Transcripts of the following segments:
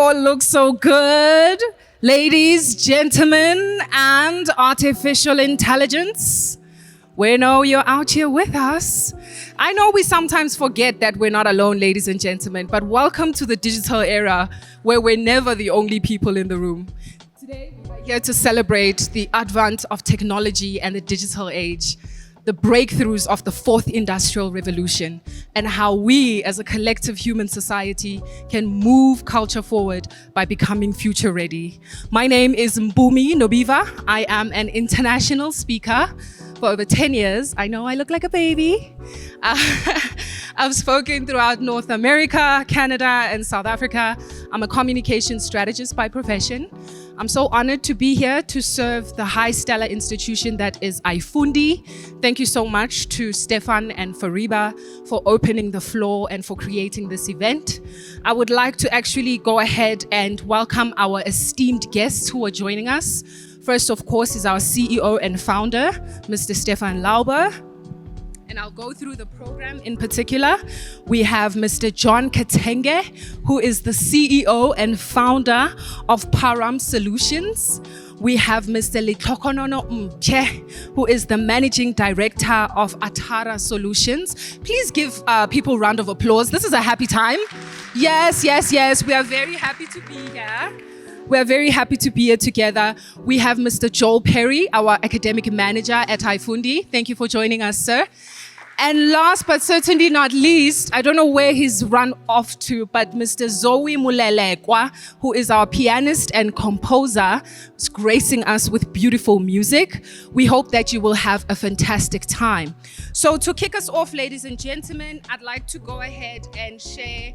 all look so good. Ladies, gentlemen, and artificial intelligence. We know you're out here with us. I know we sometimes forget that we're not alone, ladies and gentlemen, but welcome to the digital era where we're never the only people in the room. Today, we're here to celebrate the advent of technology and the digital age, the breakthroughs of the fourth industrial revolution, and how we as a collective human society can move culture forward by becoming future ready. My name is Mpumi Nobiva. I am an international speaker for over 10 years. I know I look like a baby. I've spoken throughout North America, Canada, and South Africa. I'm a communication strategist by profession. I'm so honored to be here to serve the high stellar institution that is iFundi. Thank you so much to Stefan and Fariba for opening the floor and for creating this event. I would like to actually go ahead and welcome our esteemed guests who are joining us. First, of course, is our CEO and founder, Mr. Stefan Lauber. And I'll go through the program in particular. We have Mr. John Katenge, who is the CEO and founder of Param Solutions. We have Mr. Litlokonono Mche, who is the managing director of Atara Solutions. Please give people a round of applause. This is a happy time. Yes. We are very happy to be here. We're very happy to be here together. We have Mr. Joel Perry, our academic manager at iFundi. Thank you for joining us, sir. And last but certainly not least, I don't know where he's run off to, but Mr. Zoe Mulelekwa, who is our pianist and composer, is gracing us with beautiful music. We hope that you will have a fantastic time. So to kick us off, ladies and gentlemen, I'd like to go ahead and share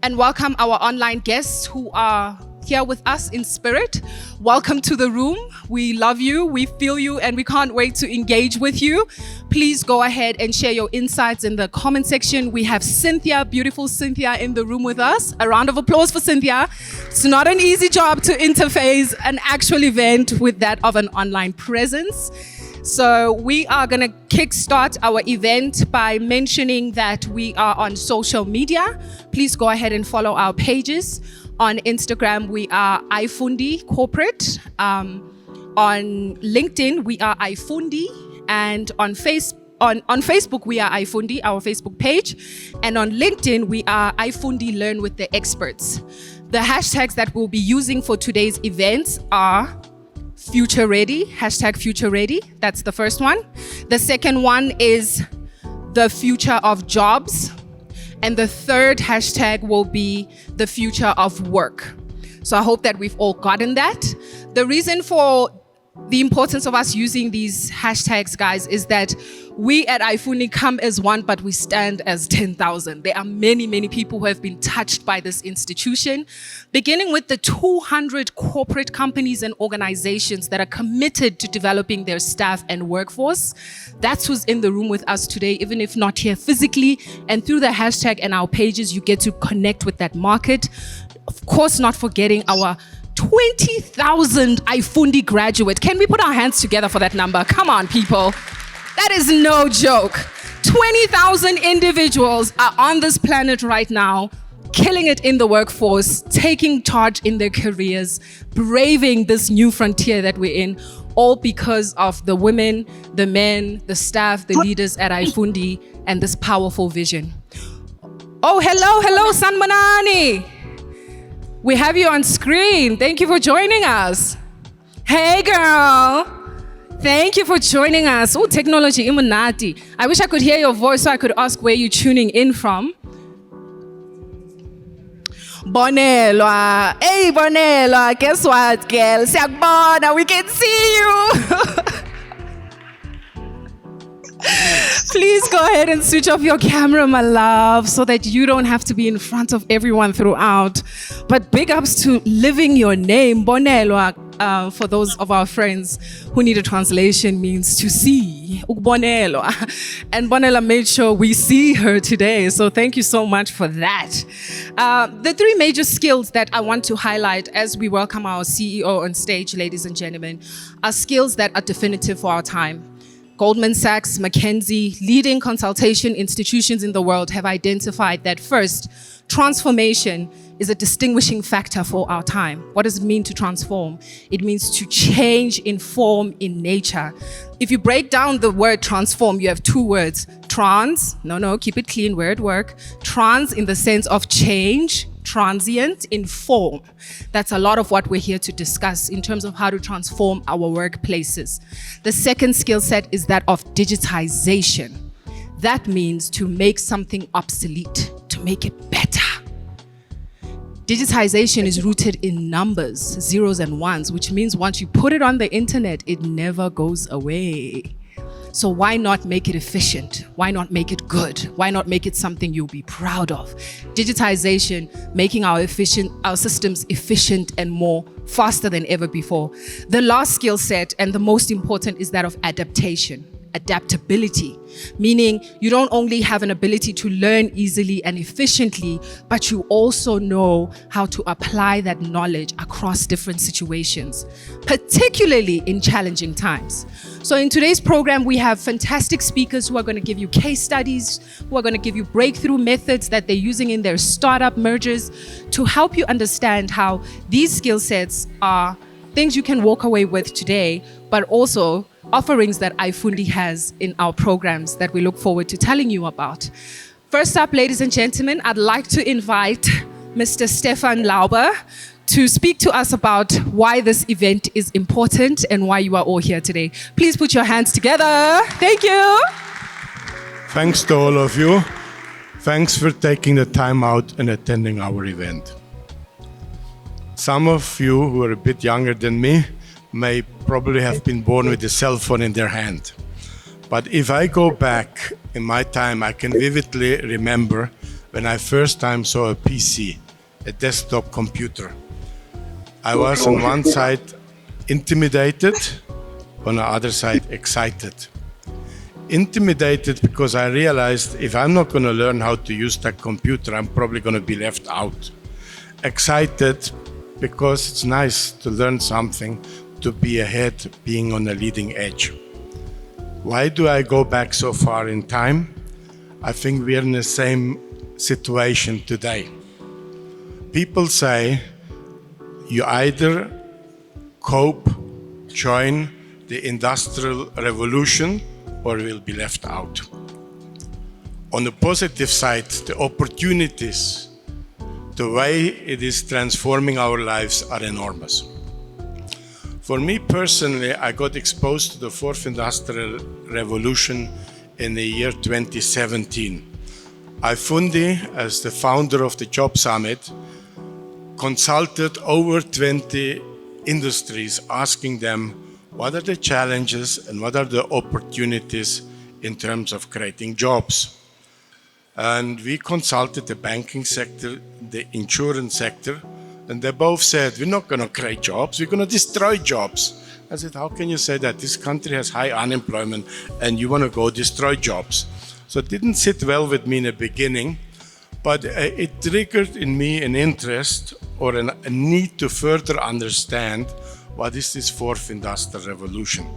and welcome our online guests who are here with us in spirit. Welcome to the room. We love you, we feel you, and we can't wait to engage with you. Please go ahead and share your insights in the comment section. We have Cynthia, beautiful Cynthia, in the room with us. A round of applause for Cynthia. It's not an easy job to interface an actual event with that of an online presence. So we are going to kickstart our event by mentioning that we are on social media. Please go ahead and follow our pages. On Instagram, we are iFundi Corporate. On LinkedIn, we are iFundi. And on Facebook, we are iFundi, our Facebook page. And on LinkedIn, we are iFundi Learn with the Experts. The hashtags that we'll be using for today's events are Future Ready, hashtag Future Ready. That's the first one. The second one is the future of jobs. And the third hashtag will be the future of work. So I hope that we've all gotten that. The reason for the importance of us using these hashtags, guys, is that we at iFundi come as one, but we stand as 10,000. There are many, many people who have been touched by this institution, beginning with the 200 corporate companies and organizations that are committed to developing their staff and workforce. That's who's in the room with us today, even if not here physically. And through the hashtag and our pages, you get to connect with that market. Of course, not forgetting our 20,000 iFundi graduate. Can we put our hands together for that number? Come on, people. That is no joke. 20,000 individuals are on this planet right now, killing it in the workforce, taking charge in their careers, braving this new frontier that we're in, all because of the women, the men, the staff, the leaders at iFundi, and this powerful vision. Oh, hello, Sanmanani. We have you on screen. Thank you for joining us. Hey, girl. Thank you for joining us. Oh, technology, imunati. I wish I could hear your voice so I could ask where you're tuning in from. Bonelwa. Hey, Bonelwa. Guess what, girl? Siakbona, we can see you. Please go ahead and switch off your camera, my love, so that you don't have to be in front of everyone throughout. But big ups to living your name. Bonelwa, for those of our friends who need a translation, means to see. Ukbonelwa. And Bonelwa made sure we see her today. So thank you so much for that. The three major skills that I want to highlight as we welcome our CEO on stage, ladies and gentlemen, are skills that are definitive for our time. Goldman Sachs, McKinsey, leading consultation institutions in the world have identified that first, transformation is a distinguishing factor for our time. What does it mean to transform? It means to change in form, in nature. If you break down the word transform, you have two words. Trans, keep it clean, we're at work. Trans in the sense of change, transient in form. That's a lot of what we're here to discuss in terms of how to transform our workplaces. The second skill set is that of digitization. That means to make something obsolete, to make it better. Digitization is rooted in numbers, zeros and ones, which means once you put it on the internet, it never goes away. So why not make it efficient? Why not make it good? Why not make it something you'll be proud of? Digitization, making our systems efficient and more faster than ever before. The last skill set, and the most important, is that of adaptation. Adaptability, meaning you don't only have an ability to learn easily and efficiently, but you also know how to apply that knowledge across different situations, particularly in challenging times. So in today's program, we have fantastic speakers who are going to give you case studies, who are going to give you breakthrough methods that they're using in their startup mergers to help you understand how these skill sets are things you can walk away with today, but also offerings that iFundi has in our programs that we look forward to telling you about. First up, ladies and gentlemen, I'd like to invite Mr. Stefan Lauber to speak to us about why this event is important and why you are all here today. Please put your hands together. Thank you. Thanks to all of you. Thanks for taking the time out and attending our event. Some of you who are a bit younger than me may probably have been born with a cell phone in their hand. But if I go back in my time, I can vividly remember when I first time saw a PC, a desktop computer. I was on one side intimidated, on the other side excited. Intimidated because I realized if I'm not going to learn how to use that computer, I'm probably going to be left out. Excited because it's nice to learn something, to be ahead, being on the leading edge. Why do I go back so far in time? I think we're in the same situation today. People say you either cope, join the Industrial Revolution, or will be left out. On the positive side, the opportunities, the way it is transforming our lives are enormous. For me personally, I got exposed to the fourth industrial revolution in the year 2017. iFundi, as the founder of the Job Summit, consulted over 20 industries, asking them what are the challenges and what are the opportunities in terms of creating jobs. And we consulted the banking sector, the insurance sector, and they both said, we're not going to create jobs, we're going to destroy jobs. I said, how can you say that? This country has high unemployment and you want to go destroy jobs. So it didn't sit well with me in the beginning, but it triggered in me an interest or a need to further understand what is this fourth industrial revolution.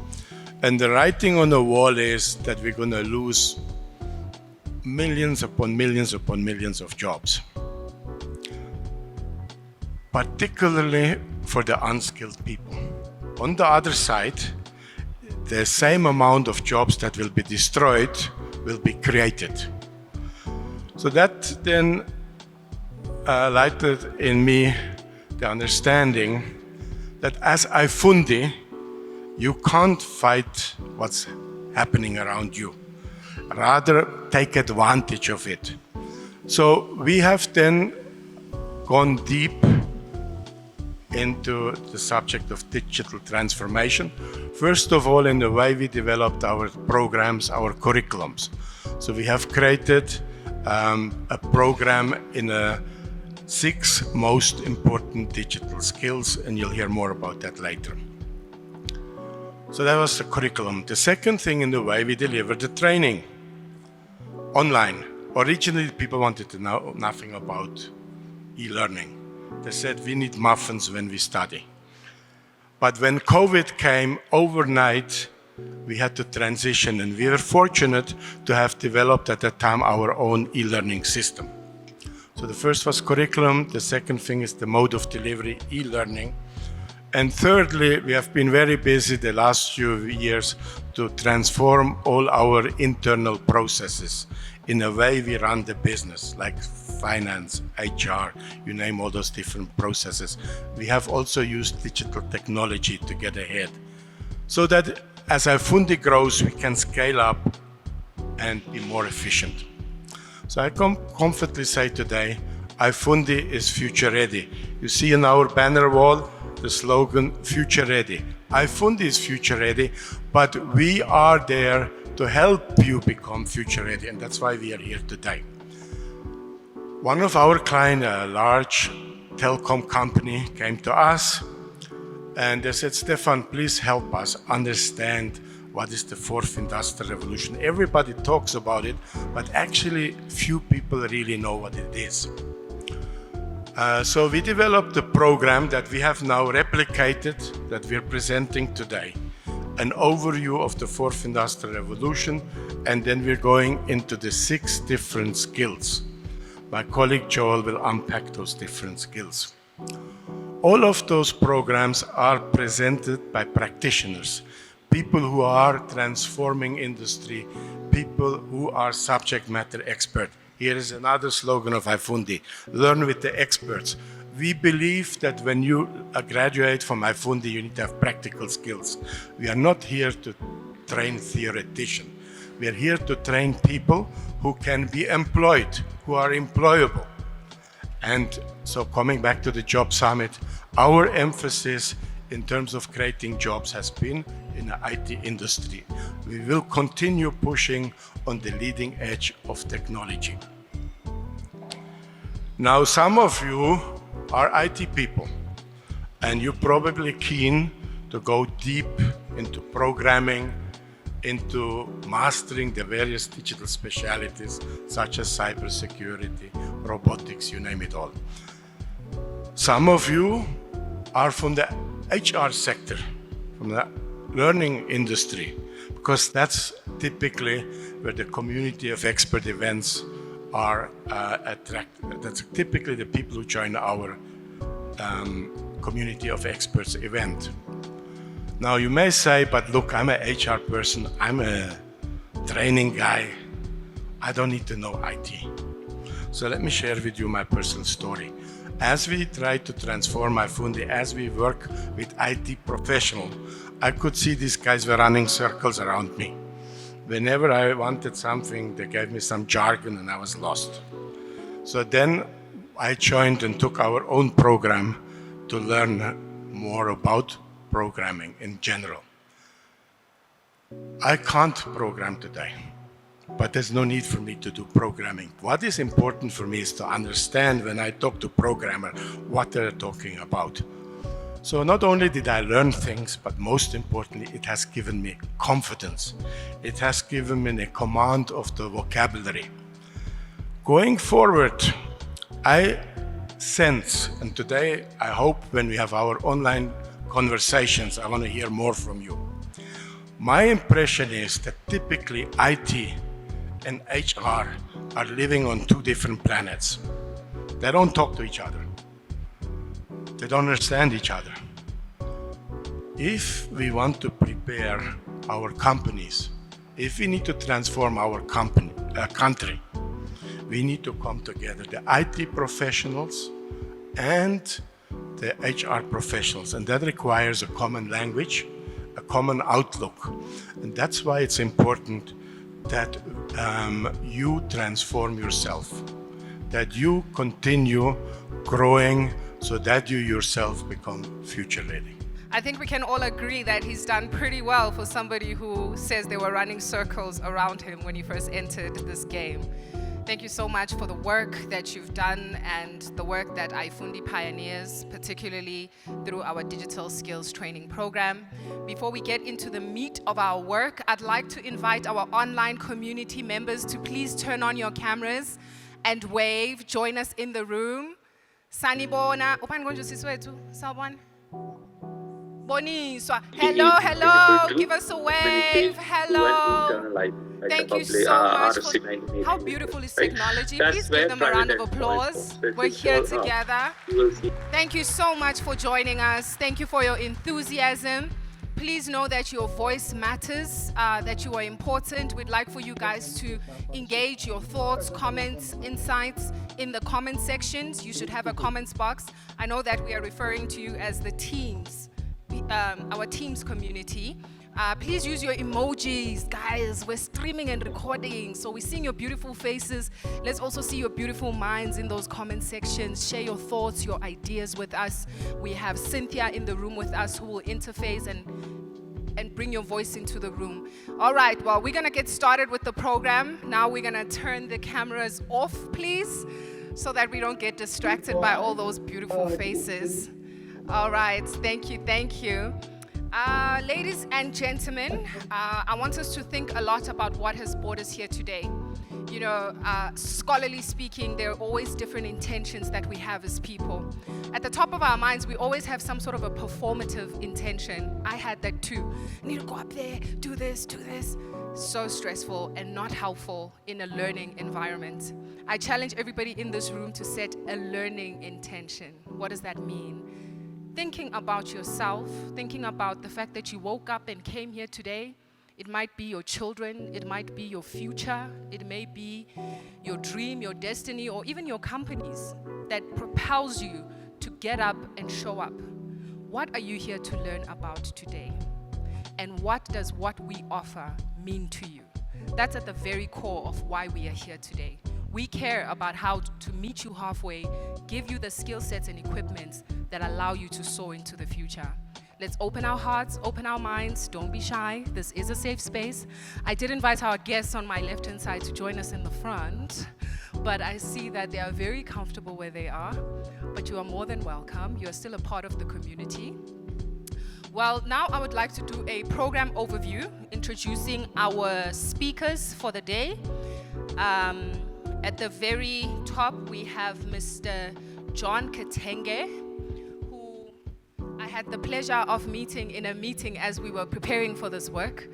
And the writing on the wall is that we're going to lose millions upon millions upon millions of jobs, particularly for the unskilled people. On the other side, the same amount of jobs that will be destroyed will be created. So that then lighted in me the understanding that as iFundi, you can't fight what's happening around you. Rather, take advantage of it. So we have then gone deep into the subject of digital transformation. First of all, in the way we developed our programs, our curriculums. So we have created a program in 6 most important digital skills, and you'll hear more about that later. So that was the curriculum. The second thing in the way we delivered the training online. Originally, people wanted to know nothing about e-learning. They said, we need muffins when we study. But when COVID came overnight, we had to transition, and we were fortunate to have developed at that time our own e-learning system. So the first was curriculum, the second thing is the mode of delivery, e-learning. And thirdly, we have been very busy the last few years to transform all our internal processes in a way we run the business, like finance, HR, you name all those different processes. We have also used digital technology to get ahead, so that as iFundi grows, we can scale up and be more efficient. So I can confidently say today, iFundi is future ready. You see in our banner wall, the slogan, future ready. iFundi is future ready, but we are there to help you become future ready, and that's why we are here today. One of our clients, a large telecom company, came to us and they said, Stefan, please help us understand what is the fourth industrial revolution. Everybody talks about it, but actually few people really know what it is. So we developed a program that we have now replicated, that we're presenting today. An overview of the fourth industrial revolution, and then we're going into the 6 different skills. My colleague Joel will unpack those different skills. All of those programs are presented by practitioners, people who are transforming industry, people who are subject matter experts. Here is another slogan of iFundi, learn with the experts. We believe that when you graduate from iFundi, you need to have practical skills. We are not here to train theoreticians. We are here to train people who can be employed, who are employable. And so coming back to the Job Summit, our emphasis in terms of creating jobs has been in the IT industry. We will continue pushing on the leading edge of technology. Now, some of you are IT people, and you're probably keen to go deep into programming, into mastering the various digital specialties such as cybersecurity, robotics, you name it all. Some of you are from the HR sector, from the learning industry, because that's typically where the community of expert events are attracted. That's typically the people who join our community of experts event. Now you may say, but look, I'm an HR person, I'm a training guy, I don't need to know IT. So let me share with you my personal story. As we try to transform iFundi, as we work with IT professionals, I could see these guys were running circles around me. Whenever I wanted something, they gave me some jargon and I was lost. So then I joined and took our own program to learn more about programming in general. I can't program today, but there's no need for me to do programming. What is important for me is to understand when I talk to programmer what they're talking about. So not only did I learn things, but most importantly, it has given me confidence. It has given me a command of the vocabulary. Going forward, I sense, and today I hope when we have our online conversations, I want to hear more from you. My impression is that typically IT and HR are living on 2 different planets. They don't talk to each other. They don't understand each other. If we want to prepare our companies, if we need to transform our country, we need to come together, the IT professionals and the HR professionals, and that requires a common language, a common outlook. And that's why it's important that you transform yourself, that you continue growing so that you yourself become future ready. I think we can all agree that he's done pretty well for somebody who says they were running circles around him when he first entered this game. Thank you so much for the work that you've done and the work that iFundi pioneers, particularly through our digital skills training program. Before we get into the meat of our work, I'd like to invite our online community members to please turn on your cameras and wave, join us in the room. Sanibona, upani konje sisi wethu, sawubona. Boniswa. He Hello, is hello. able to Give us a wave. communicate to Hello. an internal Thank you probably so much for RC 99. how beautiful is Right? technology. That's Please give where them a round private of and voice applause. comes. We're here So, together. you will see. Thank you so much for joining us. Thank you for your enthusiasm. Please know that your voice matters, that you are important. We'd like for you guys to engage your thoughts, comments, insights in the comment sections. You should have a comments box. I know that we are referring to you as the teams, our teams community. Please use your emojis, guys. We're streaming and recording, so we're seeing your beautiful faces. Let's also see your beautiful minds in those comment sections. Share your thoughts, your ideas with us. We have Cynthia in the room with us who will interface and bring your voice into the room. All right, well, we're gonna get started with the program. Now we're gonna turn the cameras off, please, so that we don't get distracted by all those beautiful faces. All right, thank you, thank you. Ladies and gentlemen, I want us to think a lot about what has brought us here today. You know, scholarly speaking, there are always different intentions that we have as people. At the top of our minds, we always have some sort of a performative intention. I had that too. I need to go up there, do this, do this. So stressful and not helpful in a learning environment. I challenge everybody in this room to set a learning intention. What does that mean? Thinking about yourself, thinking about the fact that you woke up and came here today. It might be your children, it might be your future, it may be your dream, your destiny, or even your companies that propels you to get up and show up. What are you here to learn about today? And what does what we offer mean to you? That's at the very core of why we are here today. We care about how to meet you halfway, give you the skill sets and equipments that allow you to soar into the future. Let's open our hearts, open our minds, don't be shy. This is a safe space. I did invite our guests on my left-hand side to join us in the front, but I see that they are very comfortable where they are, but you are more than welcome. You are still a part of the community. Well, now I would like to do a program overview, introducing our speakers for the day. At the very top, we have Mr. John Katenge, who I had the pleasure of meeting in a meeting as we were preparing for this work.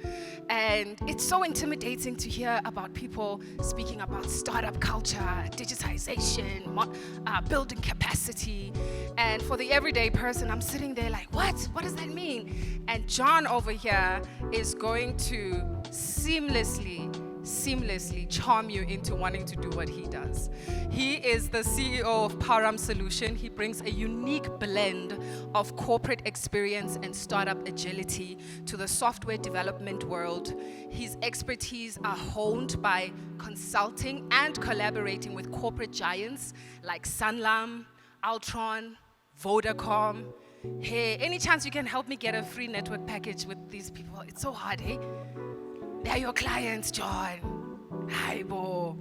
And it's so intimidating to hear about people speaking about startup culture, digitization, building capacity. And for the everyday person, I'm sitting there like, what? What does that mean? And John over here is going to seamlessly charm you into wanting to do what he does. He is the CEO of Param Solution. He brings a unique blend of corporate experience and startup agility to the software development world. His expertise are honed by consulting and collaborating with corporate giants like Sanlam, Altron, Vodacom. Hey, any chance you can help me get a free network package with these people? It's so hard, hey? They're your clients, John. Hi, Bo.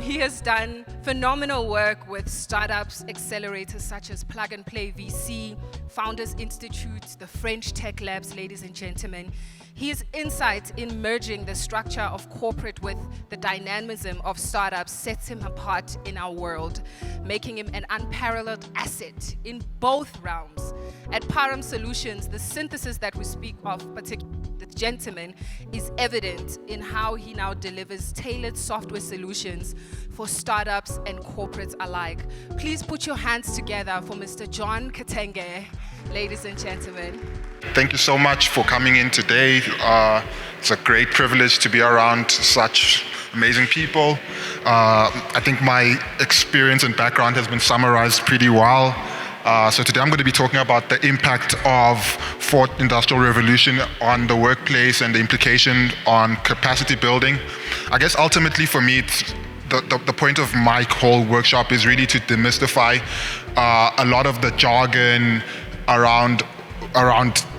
He has done phenomenal work with startups, accelerators such as Plug and Play VC, Founders Institute, the French Tech Labs, ladies and gentlemen. His insight in merging the structure of corporate with the dynamism of startups sets him apart in our world, making him an unparalleled asset in both realms. At Param Solutions, the synthesis that we speak of, particularly the gentleman, is evident in how he now delivers tailored software solutions for startups and corporates alike. Please put your hands together for Mr. John Katenge, ladies and gentlemen. Thank you so much for coming in today. It's a great privilege to be around such amazing people. I think my experience and background has been summarized pretty well. So today I'm going to be talking about the impact of Fourth Industrial Revolution on the workplace and the implication on capacity building. I guess ultimately for me, the point of my whole workshop is really to demystify a lot of the jargon around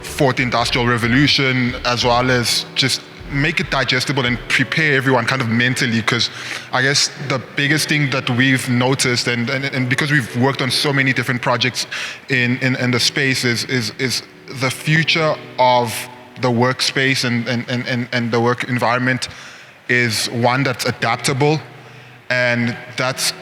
Fourth Industrial Revolution, as well as just make it digestible and prepare everyone kind of mentally, because I guess the biggest thing that we've noticed, and because we've worked on so many different projects in the space, is the future of the workspace and the work environment is one that's adaptable, and that's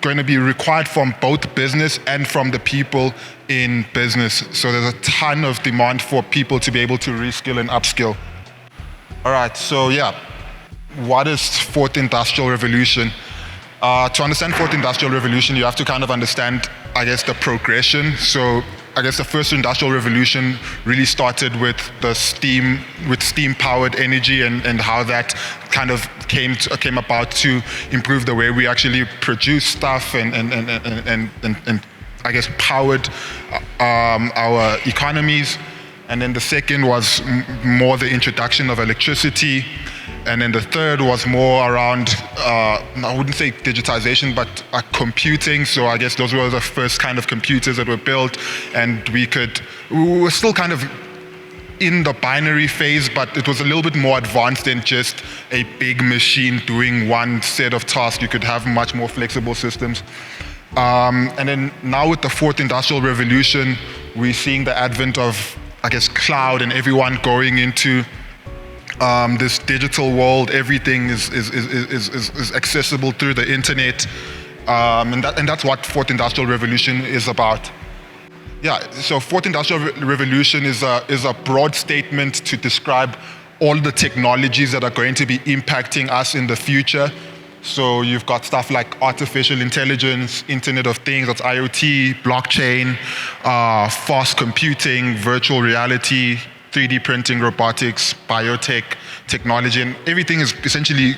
going to be required from both business and from the people in business. So there's a ton of demand for people to be able to reskill and upskill. All right, so yeah, what is fourth industrial revolution? To understand fourth industrial revolution, you have to kind of understand, I guess, the progression. So I guess the first industrial revolution really started with steam-powered energy and how that kind of came about to improve the way we actually produce stuff and I guess powered our economies. And then the second was more the introduction of electricity. And then the third was more around, I wouldn't say digitization, but computing. So I guess those were the first kind of computers that were built. And we were still kind of in the binary phase, but it was a little bit more advanced than just a big machine doing one set of tasks. You could have much more flexible systems. And then now with the fourth industrial revolution, we're seeing the advent of, I guess, cloud and everyone going into this digital world. Everything is accessible through the internet, and that's what fourth industrial revolution is about. Yeah, so fourth industrial revolution is a broad statement to describe all the technologies that are going to be impacting us in the future. So you've got stuff like artificial intelligence, Internet of Things, that's IoT, blockchain, fast computing, virtual reality, 3D printing, robotics, biotech, technology, and everything is essentially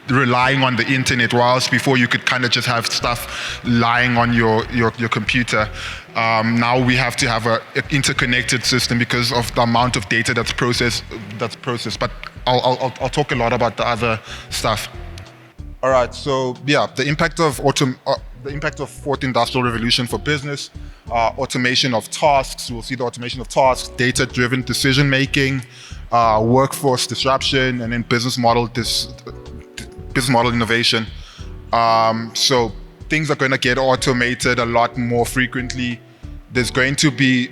relying on the internet, whilst before you could kind of just have stuff lying on your computer. Now we have to have an interconnected system because of the amount of data that's processed. But I'll talk a lot about the other stuff. All right, so yeah, the impact of fourth industrial revolution for business, automation of tasks. We'll see the automation of tasks, data-driven decision making, workforce disruption, and then business model innovation. So things are going to get automated a lot more frequently. There's going to be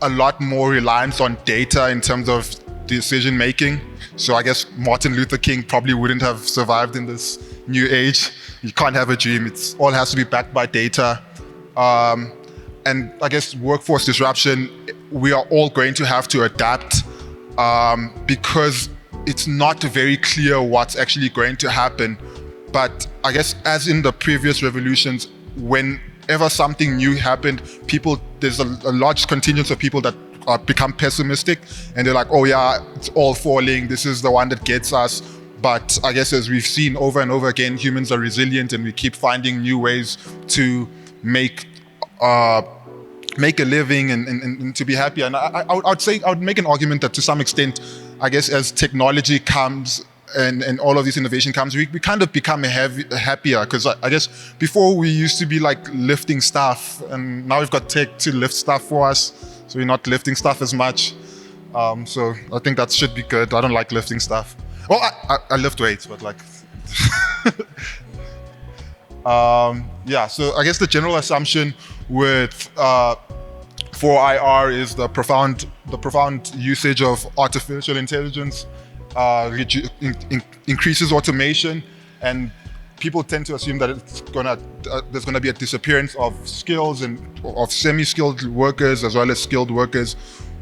a lot more reliance on data in terms of decision making. So I guess Martin Luther King probably wouldn't have survived in this new age. You can't have a dream. It all has to be backed by data. And I guess workforce disruption, we are all going to have to adapt because it's not very clear what's actually going to happen. But I guess as in the previous revolutions, whenever something new happened, there's a large contingent of people that become pessimistic and they're like, oh yeah, it's all falling. This is the one that gets us. But I guess as we've seen over and over again, humans are resilient and we keep finding new ways to make a living and to be happy. And I would make an argument that to some extent, I guess as technology comes and all of this innovation comes, we kind of become happier, because I guess before we used to be like lifting stuff, and now we've got tech to lift stuff for us, so we're not lifting stuff as much. So I think that should be good. I don't like lifting stuff. Well, I lift weights, but like, yeah. So I guess the general assumption with 4IR is the profound usage of artificial intelligence increases automation, and people tend to assume that there's gonna be a disappearance of skills and of semi-skilled workers as well as skilled workers,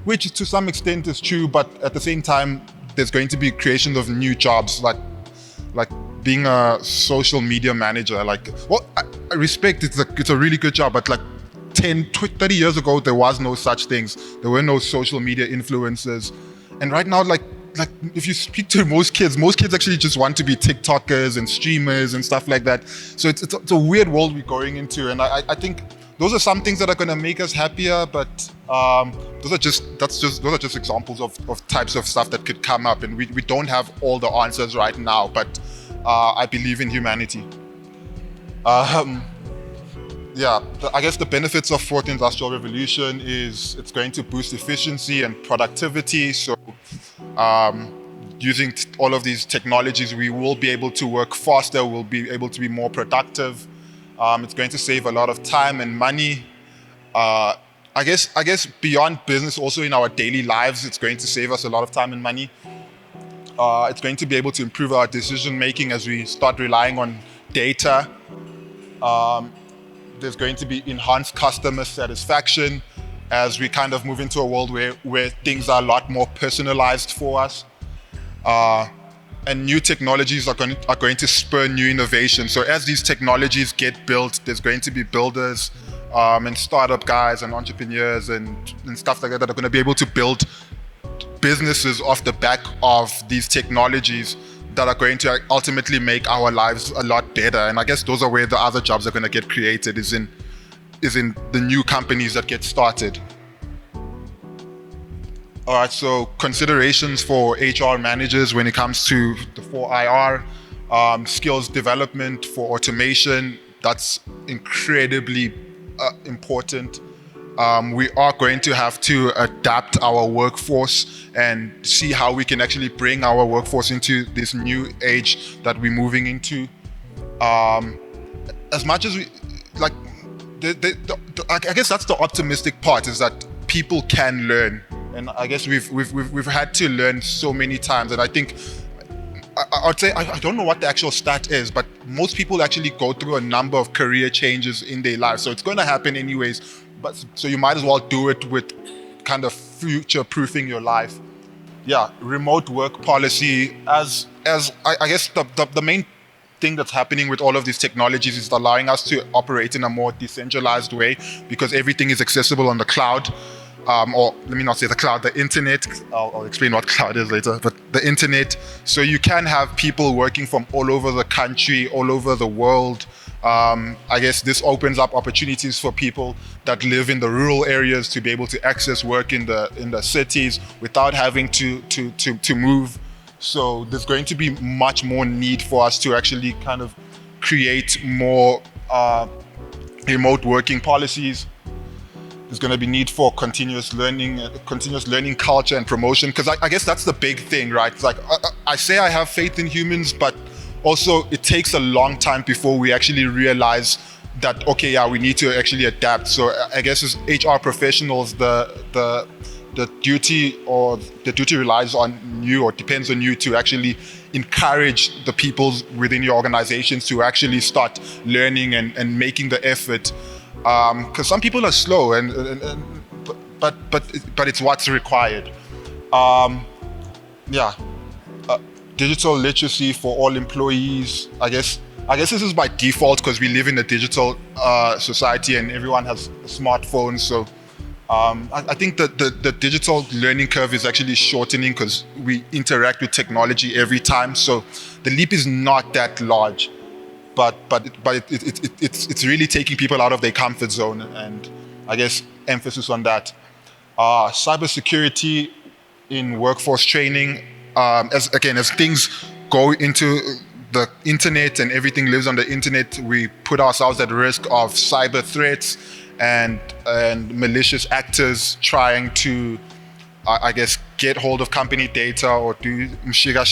which to some extent is true, but at the same time, there's going to be creation of new jobs, like being a social media manager. Like, well, I respect it's a really good job, but like 30 years ago, there was no such things. There were no social media influencers. And right now, like if you speak to most kids actually just want to be TikTokers and streamers and stuff like that. So it's a weird world we're going into. And I think those are some things that are going to make us happier, but those are just examples of types of stuff that could come up, and we don't have all the answers right now, but I believe in humanity. Yeah, I guess the benefits of fourth industrial revolution is it's going to boost efficiency and productivity. So using all of these technologies, we will be able to work faster, we'll be able to be more productive. It's going to save a lot of time and money. I guess beyond business, also in our daily lives, it's going to save us a lot of time and money. It's going to be able to improve our decision making as we start relying on data. there's going to be enhanced customer satisfaction as we kind of move into a world where things are a lot more personalized for us. And new technologies are going to spur new innovation. So as these technologies get built, there's going to be builders and startup guys and entrepreneurs and stuff like that are going to be able to build businesses off the back of these technologies that are going to ultimately make our lives a lot better. And I guess those are where the other jobs are going to get created, is in the new companies that get started. All right, so considerations for HR managers when it comes to the 4IR, skills development for automation, that's incredibly important. We are going to have to adapt our workforce and see how we can actually bring our workforce into this new age that we're moving into. As much as we, like, I guess that's the optimistic part, is that people can learn. And I guess we've had to learn so many times. And I think, I would say, I don't know what the actual stat is, but most people actually go through a number of career changes in their lives. So it's going to happen anyways. But so you might as well do it with kind of future-proofing your life. Yeah, remote work policy, as I guess the main thing that's happening with all of these technologies is allowing us to operate in a more decentralized way, because everything is accessible on the cloud. Or let me not say the cloud, the internet. I'll explain what cloud is later, but the internet. So you can have people working from all over the country, all over the world. I guess this opens up opportunities for people that live in the rural areas to be able to access work in the cities without having to move. So there's going to be much more need for us to actually kind of create more remote working policies. There's going to be need for continuous learning culture and promotion, because I guess that's the big thing, right? It's like I say I have faith in humans, but also it takes a long time before we actually realize that, okay, yeah, we need to actually adapt. So I guess as HR professionals, the duty relies on you, or depends on you, to actually encourage the people within your organizations to actually start learning and making the effort. Because some people are slow, but it's what's required. Digital literacy for all employees. I guess this is by default, because we live in a digital society and everyone has smartphones. So I think that the digital learning curve is actually shortening, because we interact with technology every time. So the leap is not that large. But it's really taking people out of their comfort zone, and I guess emphasis on that. Cybersecurity in workforce training, as things go into the internet and everything lives on the internet, we put ourselves at risk of cyber threats and malicious actors trying to, I guess, get hold of company data or do shiga.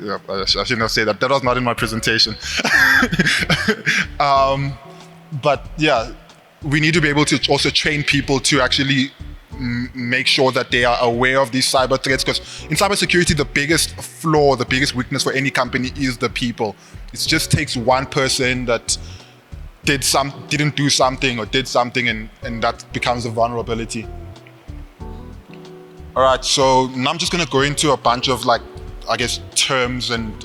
Yeah, I shouldn't have said that. That was not in my presentation. But yeah, we need to be able to also train people to actually make sure that they are aware of these cyber threats, because in cybersecurity, the biggest flaw, the biggest weakness for any company is the people. It just takes one person that didn't do something or did something, and that becomes a vulnerability. All right, so now I'm just going to go into a bunch of, like, I guess, terms and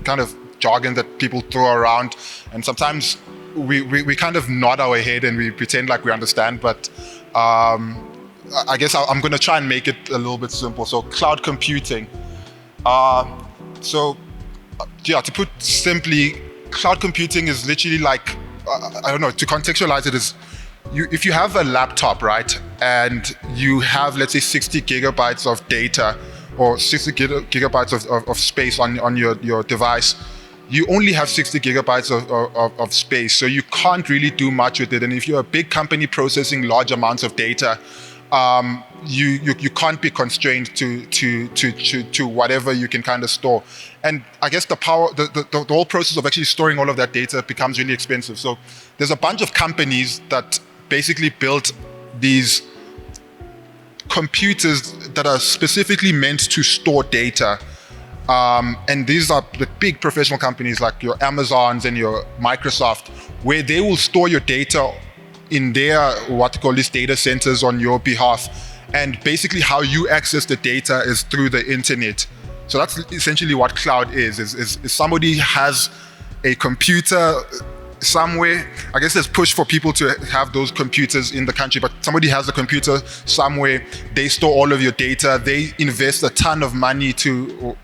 kind of jargon that people throw around, and sometimes we kind of nod our head and we pretend like we understand, but I guess I'm going to try and make it a little bit simple. So cloud computing. To put simply, cloud computing is literally like, I don't know, to contextualize it is, if you have a laptop, right, and you have, let's say, 60 gigabytes of data or 60 gigabytes of space on your device, you only have 60 gigabytes of space, so you can't really do much with it. And if you're a big company processing large amounts of data, you can't be constrained to whatever you can kind of store. And I guess the whole process of actually storing all of that data becomes really expensive. So there's a bunch of companies that basically built these computers that are specifically meant to store data. And these are the big professional companies like your Amazons and your Microsoft, where they will store your data in their what you call these data centers on your behalf. And basically how you access the data is through the internet. So that's essentially what cloud is somebody has a computer somewhere. I guess there's push for people to have those computers in the country, but somebody has a computer somewhere. They store all of your data. They invest a ton of money to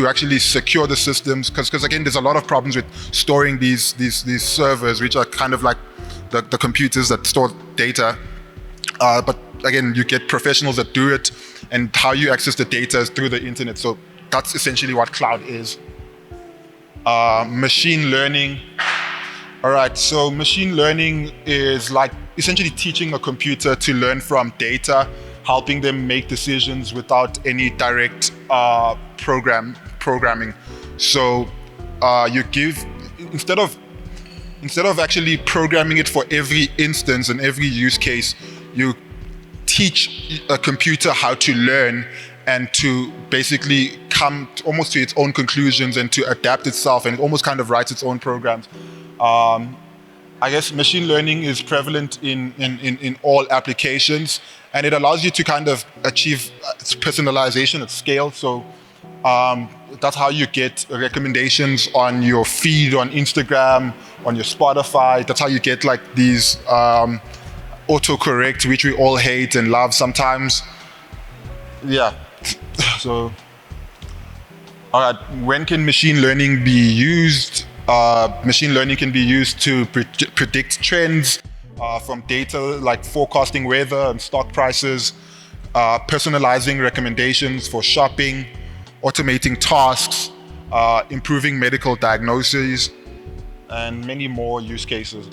actually secure the systems, because again, there's a lot of problems with storing these servers, which are kind of like the computers that store data. But again, you get professionals that do it, and how you access the data is through the internet. So that's essentially what cloud is. Machine learning. All right, so machine learning is like essentially teaching a computer to learn from data, helping them make decisions without any direct programming. So you give, instead of actually programming it for every instance and every use case, you teach a computer how to learn and to basically come almost to its own conclusions and to adapt itself, and it almost kind of writes its own programs. I guess machine learning is prevalent in all applications, and it allows you to kind of achieve personalization at scale. So that's how you get recommendations on your feed on Instagram, on your Spotify. That's how you get like these autocorrect, which we all hate and love sometimes. Yeah. So, all right, when can machine learning be used? Machine learning can be used to predict trends from data like forecasting weather and stock prices, personalizing recommendations for shopping, automating tasks, improving medical diagnoses, and many more use cases.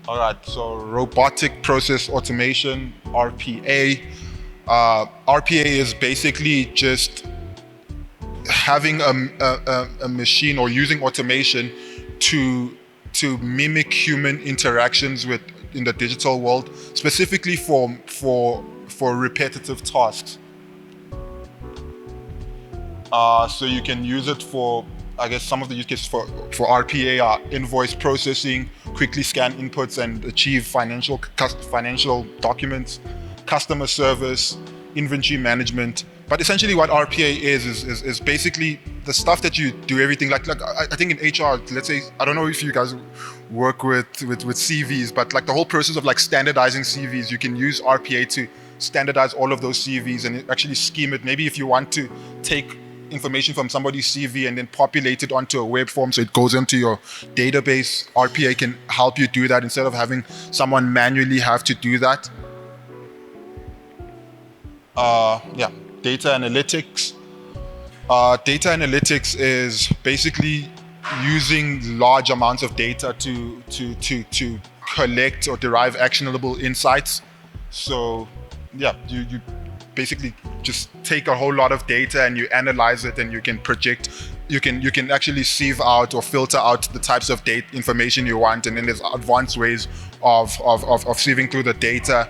All right, so robotic process automation, RPA. RPA is basically just having a machine or using automation to mimic human interactions in the digital world, specifically for repetitive tasks. So you can use it for, I guess some of the use cases for RPA are invoice processing, quickly scan inputs and achieve financial documents, customer service, inventory management. But essentially what RPA is basically the stuff that you do everything like I think in HR, let's say, I don't know if you guys work with CVs, but like the whole process of like standardizing CVs, you can use RPA to standardize all of those CVs and actually scheme it. Maybe if you want to take information from somebody's CV and then populate it onto a web form so it goes into your database, RPA can help you do that instead of having someone manually have to do that. Data analytics. Data analytics is basically using large amounts of data to collect or derive actionable insights. So yeah, you basically just take a whole lot of data and you analyze it, and you can project, you can actually sieve out or filter out the types of data information you want, and then there's advanced ways of sieving through the data.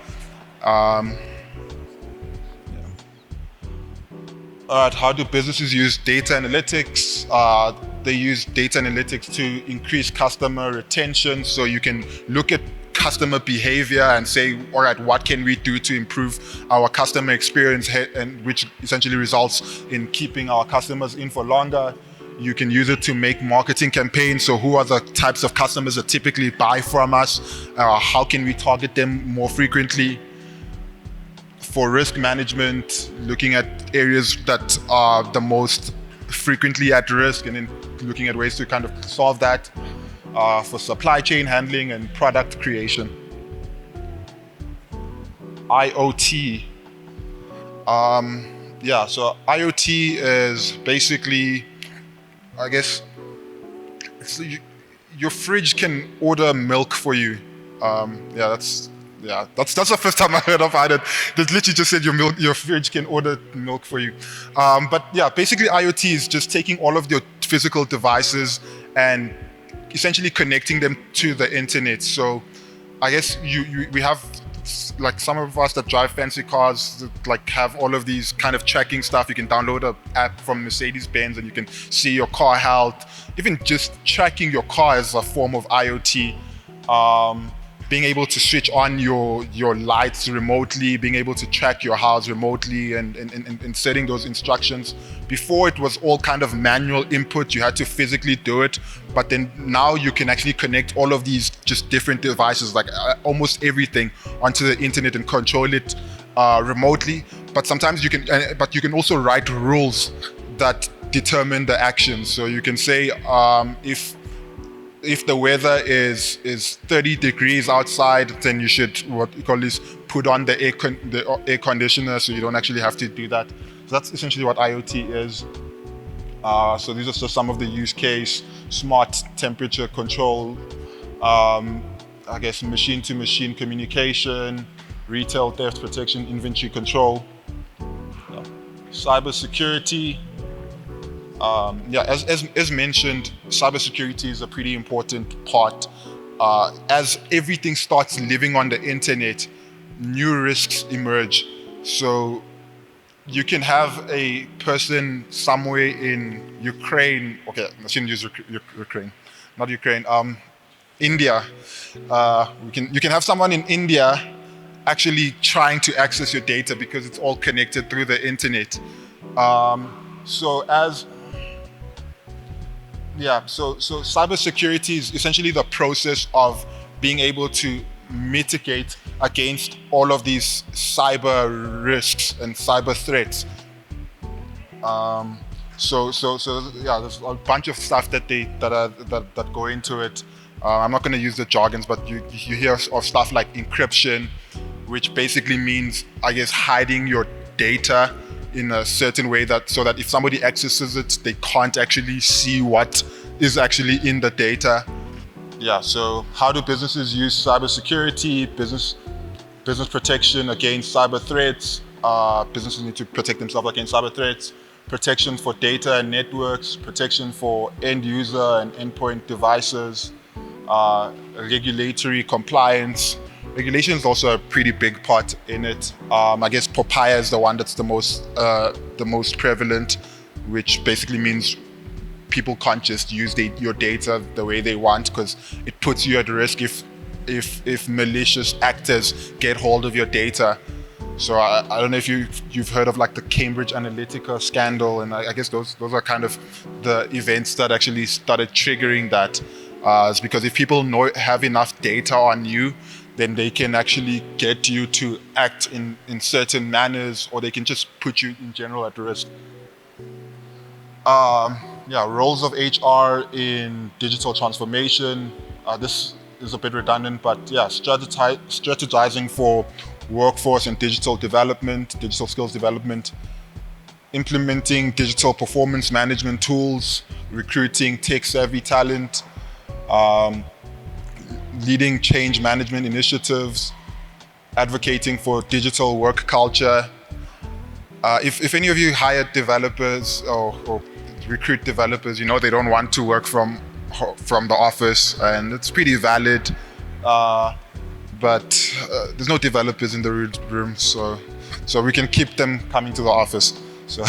How do businesses use data analytics? They use data analytics to increase customer retention. So you can look at customer behavior and say, all right, what can we do to improve our customer experience, and which essentially results in keeping our customers in for longer. You can use it to make marketing campaigns. So who are the types of customers that typically buy from us? How can we target them more frequently? For risk management, looking at areas that are the most frequently at risk and then looking at ways to kind of solve that. For supply chain handling and product creation. IoT. So IoT is basically, I guess, your fridge can order milk for you. That's the first time I heard of it. That literally just said your fridge can order milk for you. But yeah, basically IoT is just taking all of your physical devices and essentially connecting them to the internet. So I guess we have like some of us that drive fancy cars that like have all of these kind of tracking stuff. You can download an app from Mercedes-Benz and you can see your car health. Even just tracking your car is a form of IoT. Being able to switch on your lights remotely, being able to track your house remotely and setting those instructions. Before it was all kind of manual input, you had to physically do it, but then now you can actually connect all of these just different devices, like almost everything, onto the internet and control it remotely. But sometimes you can also write rules that determine the actions. So you can say if the weather is 30 degrees outside, then you should, what you call this, put on the air conditioner, so you don't actually have to do that. So that's essentially what IoT is. So these are just some of the use case: smart temperature control, I guess machine-to-machine communication, retail theft protection, inventory control, cybersecurity. As mentioned, cybersecurity is a pretty important part. As everything starts living on the internet, new risks emerge. So you can have a person somewhere in Ukraine. Okay, I shouldn't use Ukraine, not Ukraine. India. You can have someone in India actually trying to access your data because it's all connected through the internet. So cybersecurity is essentially the process of being able to mitigate against all of these cyber risks and cyber threats. There's a bunch of stuff that go into it. I'm not going to use the jargons, but you hear of stuff like encryption, which basically means, I guess, hiding your data in a certain way so that if somebody accesses it, they can't actually see what is actually in the data. So how do businesses use cybersecurity, business protection against cyber threats? Businesses need to protect themselves against cyber threats, protection for data and networks, protection for end user and endpoint devices, regulatory compliance. Regulation is also a pretty big part in it. I guess POPIA is the one that's the most prevalent, which basically means people can't just use your data the way they want, because it puts you at risk if malicious actors get hold of your data. So I don't know if you've heard of like the Cambridge Analytica scandal, and I guess those are kind of the events that actually started triggering that. It's because if people have enough data on you, then they can actually get you to act in certain manners, or they can just put you in general at risk. Roles of HR in digital transformation. This is a bit redundant, but strategizing for workforce and digital development, digital skills development, implementing digital performance management tools, recruiting tech-savvy talent, leading change management initiatives, advocating for digital work culture. If any of you hire developers or recruit developers, you know they don't want to work from the office, and it's pretty valid. But there's no developers in the room, so we can keep them coming to the office. So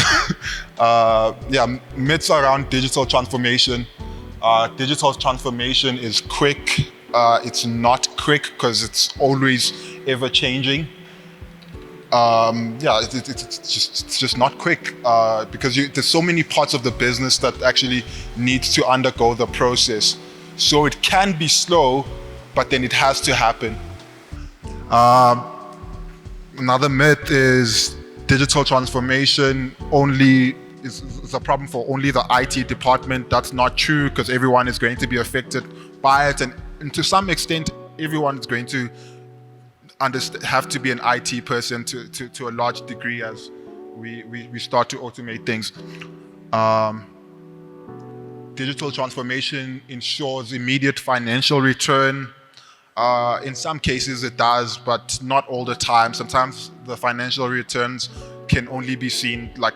myths around digital transformation. Digital transformation is quick. It's not quick because it's always ever changing. It's just not quick because there's so many parts of the business that actually needs to undergo the process. So it can be slow, but then it has to happen. Another myth is digital transformation only is a problem for only the IT department. That's not true, because everyone is going to be affected by it, and to some extent, everyone is going to have to be an IT person to a large degree as we start to automate things. Digital transformation ensures immediate financial return. In some cases it does, but not all the time. Sometimes the financial returns can only be seen like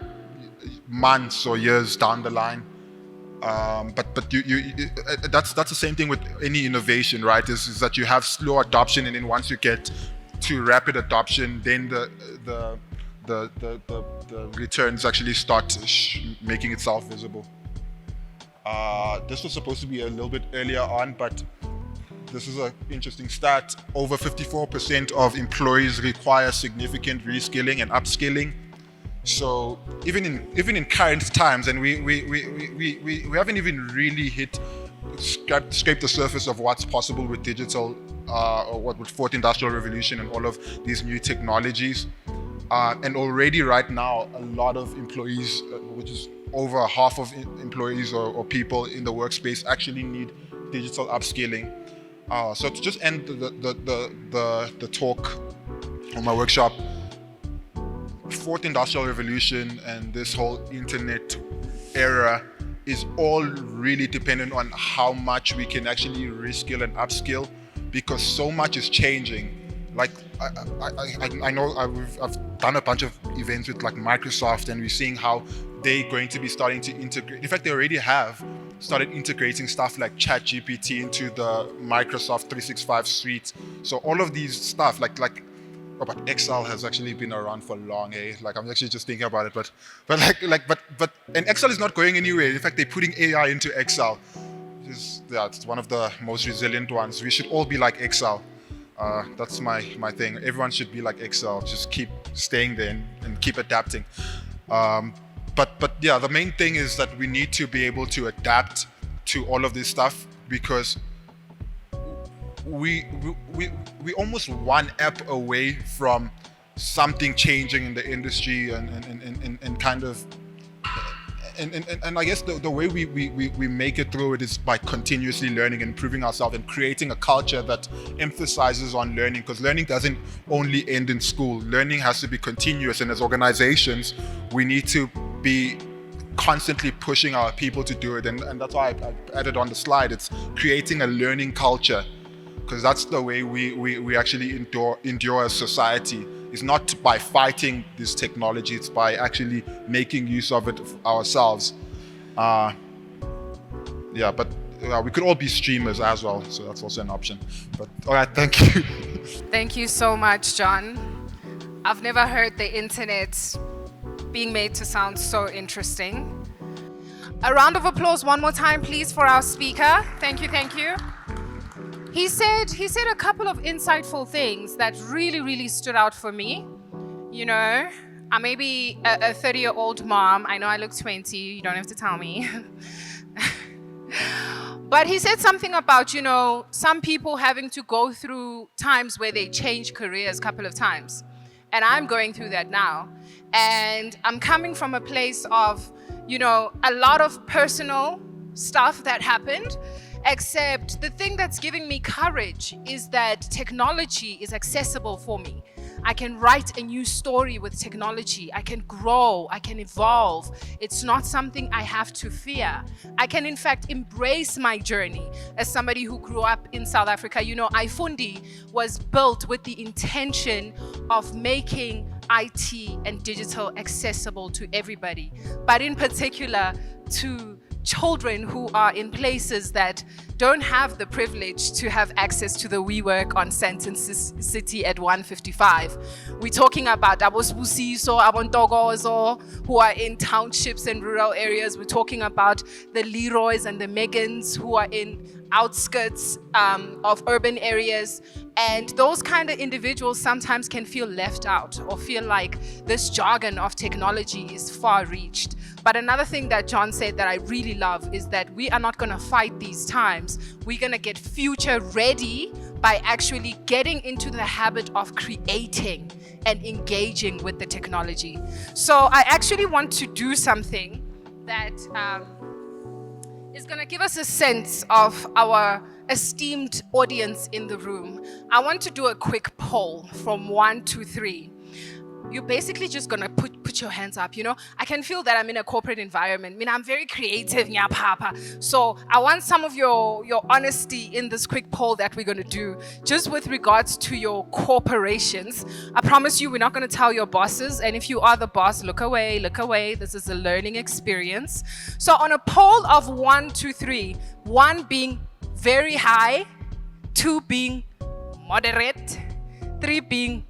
months or years down the line. But that's the same thing with any innovation, right? Is that you have slow adoption, and then once you get to rapid adoption, then the returns actually start making itself visible. This was supposed to be a little bit earlier on, but this is an interesting stat. Over 54% of employees require significant reskilling and upskilling. So even in current times, and we haven't even really scraped the surface of what's possible with digital, or what with fourth industrial revolution and all of these new technologies. And already right now, a lot of employees, which is over half of employees or people in the workspace, actually need digital upskilling. So to just end the talk on my workshop, fourth industrial revolution and this whole internet era is all really dependent on how much we can actually reskill and upskill, because so much is changing. Like I know I've done a bunch of events with like Microsoft, and we're seeing how they're going to be starting to integrate. In fact, they already have started integrating stuff like ChatGPT into the Microsoft 365 suite. So all of these stuff, but Excel has actually been around for long, eh? Like I'm actually just thinking about it, but and Excel is not going anywhere. In fact, they're putting AI into Excel. It's one of the most resilient ones. We should all be like Excel. That's my thing. Everyone should be like Excel. Just keep staying there and keep adapting. But yeah, the main thing is that we need to be able to adapt to all of this stuff, because we almost one app away from something changing in the industry and kind of. And I guess the way we make it through it is by continuously learning and improving ourselves and creating a culture that emphasizes on learning, because learning doesn't only end in school. Learning has to be continuous, and as organizations, we need to be constantly pushing our people to do it. And that's why I added on the slide, it's creating a learning culture, because that's the way we actually endure as society. It's not by fighting this technology, it's by actually making use of it ourselves. But we could all be streamers as well, so that's also an option. But all right, thank you. Thank you so much, John. I've never heard the internet being made to sound so interesting. A round of applause one more time, please, for our speaker. Thank you, thank you. He said a couple of insightful things that really, really stood out for me. You know, I may be a 30-year-old mom. I know I look 20. You don't have to tell me. But he said something about, you know, some people having to go through times where they change careers a couple of times. And I'm going through that now. And I'm coming from a place of, you know, a lot of personal stuff that happened. Except the thing that's giving me courage is that technology is accessible for me. I can write a new story with technology. I can grow, I can evolve. It's not something I have to fear. I can in fact embrace my journey. As somebody who grew up in South Africa, you know, iFundi was built with the intention of making IT and digital accessible to everybody, but in particular to children who are in places that don't have the privilege to have access to the WeWork on Sandton City at 155. We're talking about Abosbusiso, Abontogozo, who are in townships and rural areas. We're talking about the Leroys and the Megans who are in outskirts of urban areas. And those kind of individuals sometimes can feel left out or feel like this jargon of technology is far-reached. But another thing that John said that I really love is that we are not going to fight these times. We're going to get future ready by actually getting into the habit of creating and engaging with the technology. So I actually want to do something that is going to give us a sense of our esteemed audience in the room. I want to do a quick poll from 1 to 3. You're basically just gonna put your hands up, you know? I can feel that I'm in a corporate environment. I mean, I'm very creative, yeah, papa. So I want some of your honesty in this quick poll that we're gonna do, just with regards to your corporations. I promise you, we're not gonna tell your bosses, and if you are the boss, look away, look away. This is a learning experience. So on a poll of 1 to 3, 1 being very high, 2 being moderate, 3 being,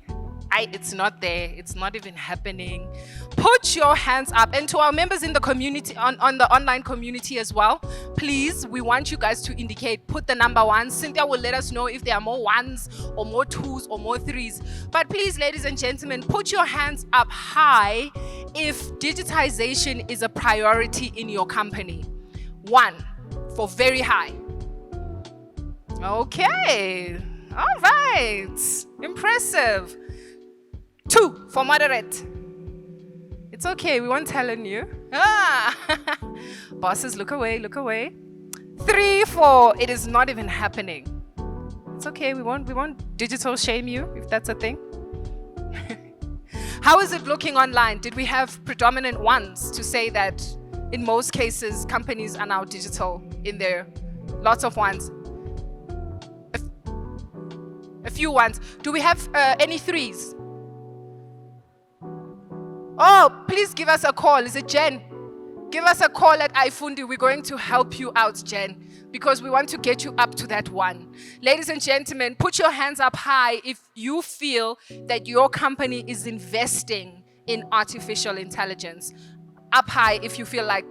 it's not there. It's not even happening. Put your hands up. And to our members in the community, on the online community as well, please, we want you guys to indicate, put the number 1. Cynthia will let us know if there are more 1s or more 2s or more 3s. But please, ladies and gentlemen, put your hands up high if digitization is a priority in your company. 1 for very high. Okay. All right. Impressive. 2 for moderate. It's okay, we won't tell on you. Bosses, look away, look away. 3 for it is not even happening. It's okay, we won't digital shame you if that's a thing. How is it looking online? Did we have predominant 1s to say that in most cases companies are now digital in there? Lots of 1s. A few 1s. Do we have any 3s? Oh, please give us a call. Is it Jen? Give us a call at iFundi. We're going to help you out, Jen, because we want to get you up to that 1. Ladies and gentlemen, put your hands up high if you feel that your company is investing in artificial intelligence. Up high if you feel like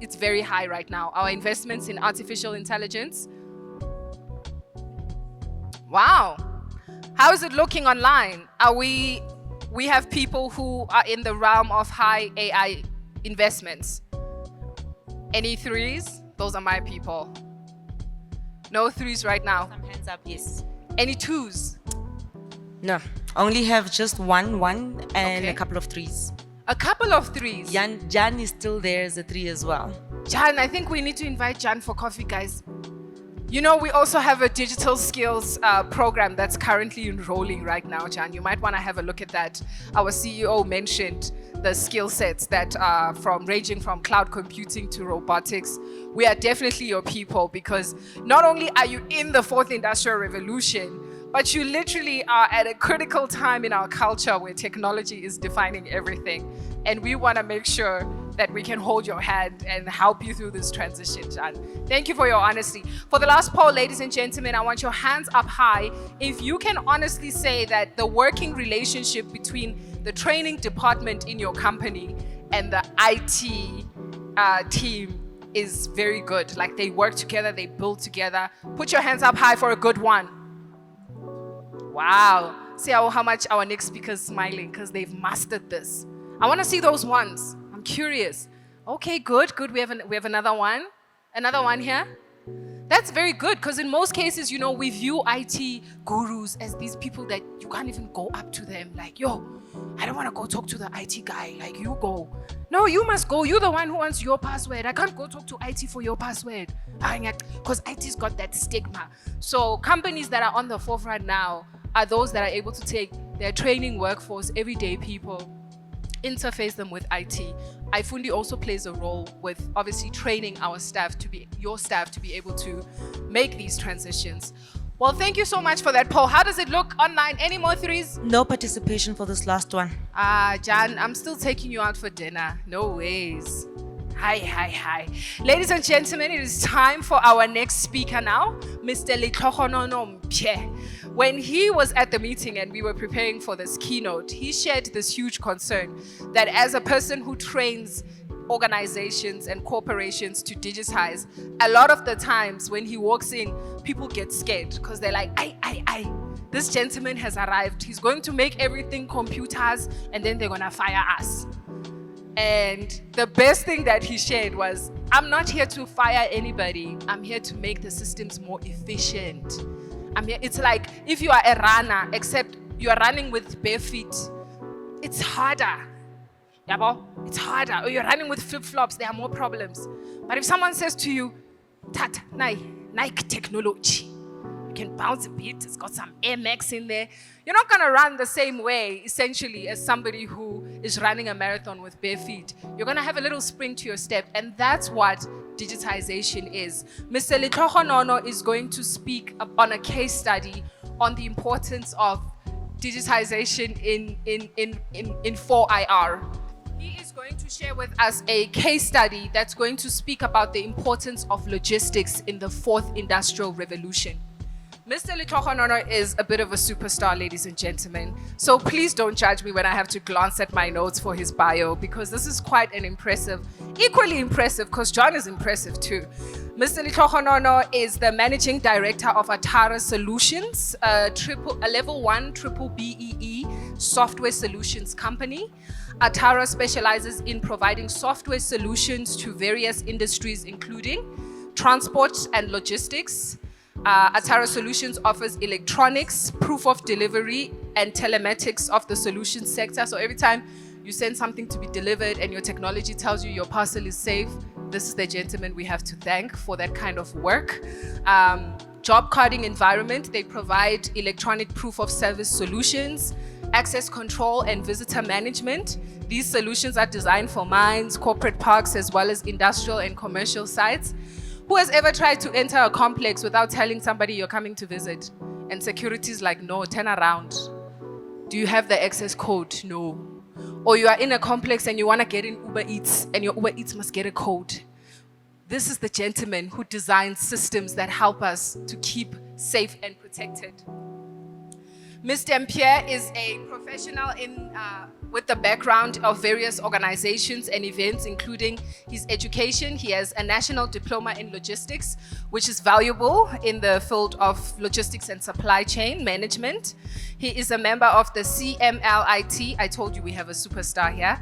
it's very high right now. Our investments in artificial intelligence. Wow. How is it looking online? We have people who are in the realm of high AI investments. Any 3s? Those are my people. No 3s right now. Some hands up, yes. Any 2s? No, only have just one and Okay. a couple of 3s. A couple of 3s. Jan is still there as a 3 as well. Jan, I think we need to invite Jan for coffee, guys. You know, we also have a digital skills program that's currently enrolling right now, Jan. You might want to have a look at that. Our CEO mentioned the skill sets that are ranging from cloud computing to robotics. We are definitely your people, because not only are you in the 4th industrial revolution, but you literally are at a critical time in our culture where technology is defining everything. And we want to make sure that we can hold your hand and help you through this transition, Jan. Thank you for your honesty. For the last poll, ladies and gentlemen, I want your hands up high if you can honestly say that the working relationship between the training department in your company and the IT team is very good. Like, they work together, they build together. Put your hands up high for a good 1. Wow. See how much our next speaker is smiling because they've mastered this. I want to see those 1s. I'm curious. Okay, good. We have another 1. Another 1 here. That's very good, because in most cases, you know, we view IT gurus as these people that you can't even go up to them. Like, yo, I don't want to go talk to the IT guy. Like, you go. No, you must go. You're the one who wants your password. I can't go talk to IT for your password. Because IT's got that stigma. So companies that are on the forefront now are those that are able to take their training workforce, everyday people, interface them with IT. iFundi also plays a role with obviously training your staff to be able to make these transitions. Well, thank you so much for that poll. How does it look online? Any more 3s? No participation for this last one. Jan, I'm still taking you out for dinner. No ways. Hi. Ladies and gentlemen, it is time for our next speaker now, Mr. Letlogonono Mpye. When he was at the meeting and we were preparing for this keynote, he shared this huge concern that as a person who trains organizations and corporations to digitize, a lot of the times when he walks in, people get scared because they're like, this gentleman has arrived. He's going to make everything computers and then they're going to fire us. And the best thing that he shared was, I'm not here to fire anybody. I'm here to make the systems more efficient. It's like if you are a runner, except you are running with bare feet, it's harder. It's harder. Or you're running with flip-flops, there are more problems. But if someone says to you, Tata, Nike technology, you can bounce a bit, it's got some Air Max in there, you're not going to run the same way, essentially, as somebody who is running a marathon with bare feet. You're going to have a little spring to your step, and that's what digitization is. Mr. Letlogonono is going to speak on a case study on the importance of digitization in 4IR. He is going to share with us a case study that's going to speak about the importance of logistics in the 4th industrial revolution. Mr. Litohonono is a bit of a superstar, ladies and gentlemen. So please don't judge me when I have to glance at my notes for his bio, because this is quite an impressive, equally impressive, because John is impressive too. Mr. Litohonono is the managing director of Atara Solutions, a level 1 triple BEE software solutions company. Atara specializes in providing software solutions to various industries, including transport and logistics. Atara Solutions offers electronics, proof of delivery, and telematics of the solutions sector. So every time you send something to be delivered and your technology tells you your parcel is safe, this is the gentleman we have to thank for that kind of work. Job carding environment, they provide electronic proof of service solutions, access control, and visitor management. These solutions are designed for mines, corporate parks, as well as industrial and commercial sites. Who has ever tried to enter a complex without telling somebody you're coming to visit? And security's like, no, turn around. Do you have the access code? No. Or you are in a complex and you want to get in Uber Eats and your Uber Eats must get a code. This is the gentleman who designs systems that help us to keep safe and protected. Mr. Pierre is a professional with the background of various organizations and events, including his education. He has a national diploma in logistics, which is valuable in the field of logistics and supply chain management. He is a member of the CMLIT. I told you we have a superstar here.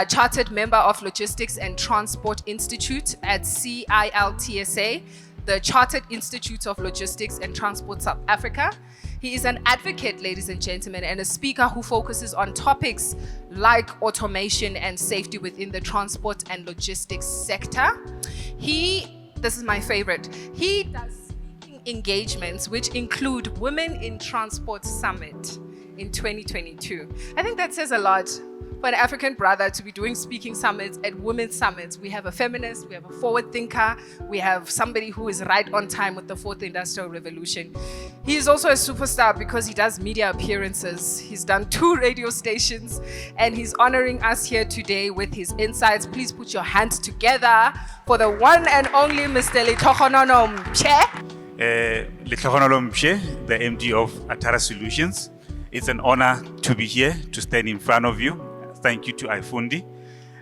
Chartered member of Logistics and Transport Institute at CILTSA, the Chartered Institute of Logistics and Transport South Africa. He is an advocate, ladies and gentlemen, and a speaker who focuses on topics like automation and safety within the transport and logistics sector. This is my favorite, he does speaking engagements which include Women in Transport Summit in 2022. I think that says a lot for an African brother to be doing speaking summits at women's summits. We have a feminist, we have a forward thinker, we have somebody who is right on time with the fourth industrial revolution. He is also a superstar because he does media appearances. He's done 2 radio stations and he's honoring us here today with his insights. Please put your hands together for the one and only Mr. Litohonono Mche. Litohonono Mche, the MD of Atara Solutions. It's an honor to be here, to stand in front of you. Thank you to iFundi.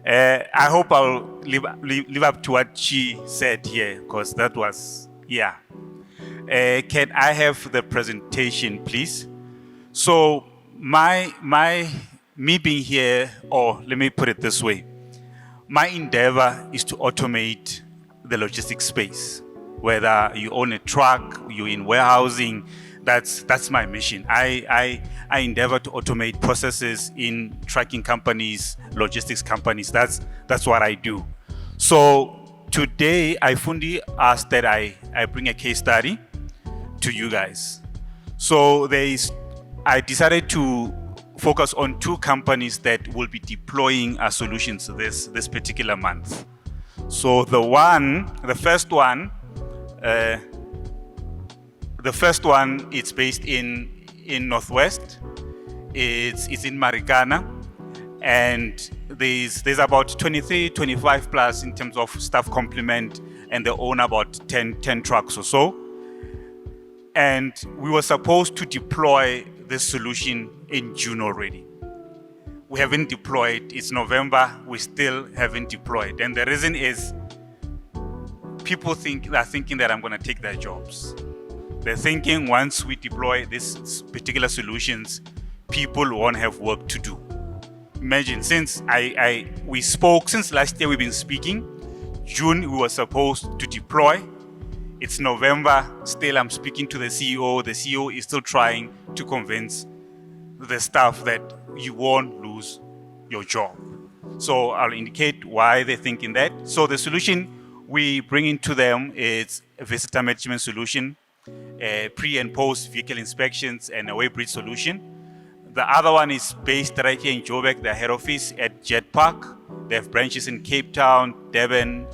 I hope I'll live up to what she said here, because that was, yeah. Can I have the presentation, please? So me being here, or let me put it this way. My endeavor is to automate the logistics space. Whether you own a truck, you're in warehousing, that's my mission. I endeavor to automate processes in trucking companies, logistics companies. That's what I do. So today, iFundi asked that I bring a case study to you guys. So I decided to focus on 2 companies that will be deploying our solutions this particular month. So the first one, it's based in Northwest. It's in Marikana, and there's about 23, 25 plus in terms of staff complement, and they own about 10 trucks or so. And we were supposed to deploy this solution in June already. We haven't deployed. It's November. We still haven't deployed. And the reason is people are thinking that I'm going to take their jobs. They're thinking once we deploy these particular solutions, people won't have work to do. Imagine, since we spoke, since last year we've been speaking, June we were supposed to deploy. It's November, still I'm speaking to the CEO. The CEO is still trying to convince the staff that you won't lose your job. So I'll indicate why they're thinking that. So the solution we bring into them is a visitor management solution, pre and post vehicle inspections, and a weighbridge solution. The other one is based right here in Joburg, their head office at Jet Park. They have branches in Cape Town, Durban.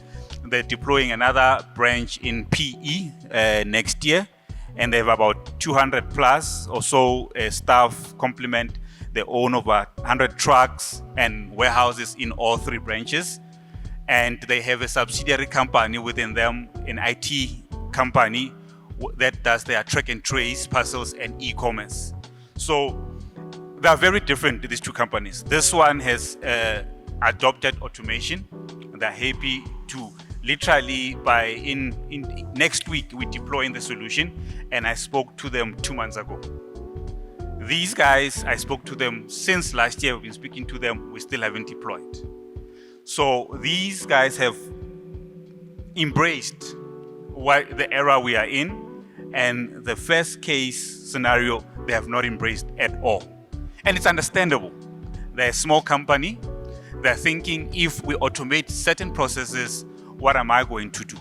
They're deploying another branch in PE next year, and they have about 200 plus or so staff complement. They own over 100 trucks and warehouses in all 3 branches, and they have a subsidiary company within them, an IT company, that does their track and trace, parcels, and e-commerce. So they are very different, these two companies. This one has adopted automation. They're happy to literally in next week we deploying the solution, and I spoke to them 2 months ago. These guys, I spoke to them since last year. We've been speaking to them. We still haven't deployed. So these guys have embraced the era we are in, and the first case scenario they have not embraced at all. And it's understandable. They're a small company. They're thinking, if we automate certain processes, what am I going to do?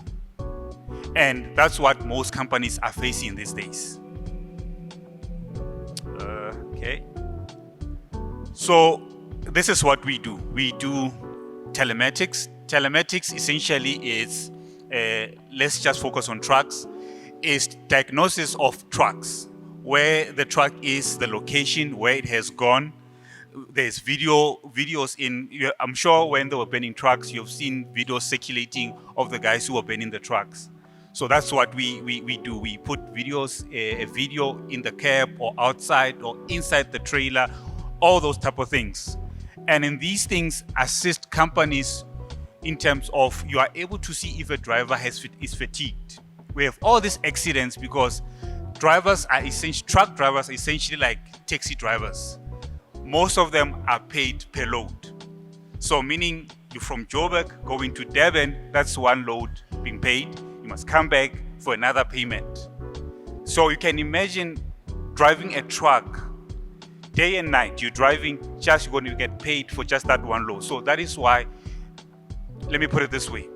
And that's what most companies are facing these days. Okay. So this is what we do. We do telematics. Telematics essentially is, let's just focus on trucks, is diagnosis of trucks, where the truck is, the location, where it has gone. There's videos in, I'm sure when they were burning trucks, you've seen videos circulating of the guys who were burning the trucks. So that's what we do. We put videos, a video in the cab or outside or inside the trailer, all those type of things. And in these things, assist companies in terms of you are able to see if a driver is fatigued. We have all these accidents because truck drivers are essentially like taxi drivers. Most of them are paid per load. So meaning you're from Joburg going to Durban, that's one load being paid. You must come back for another payment. So you can imagine driving a truck day and night. You're driving, you're going to get paid for just that one load. So that is why, let me put it this way.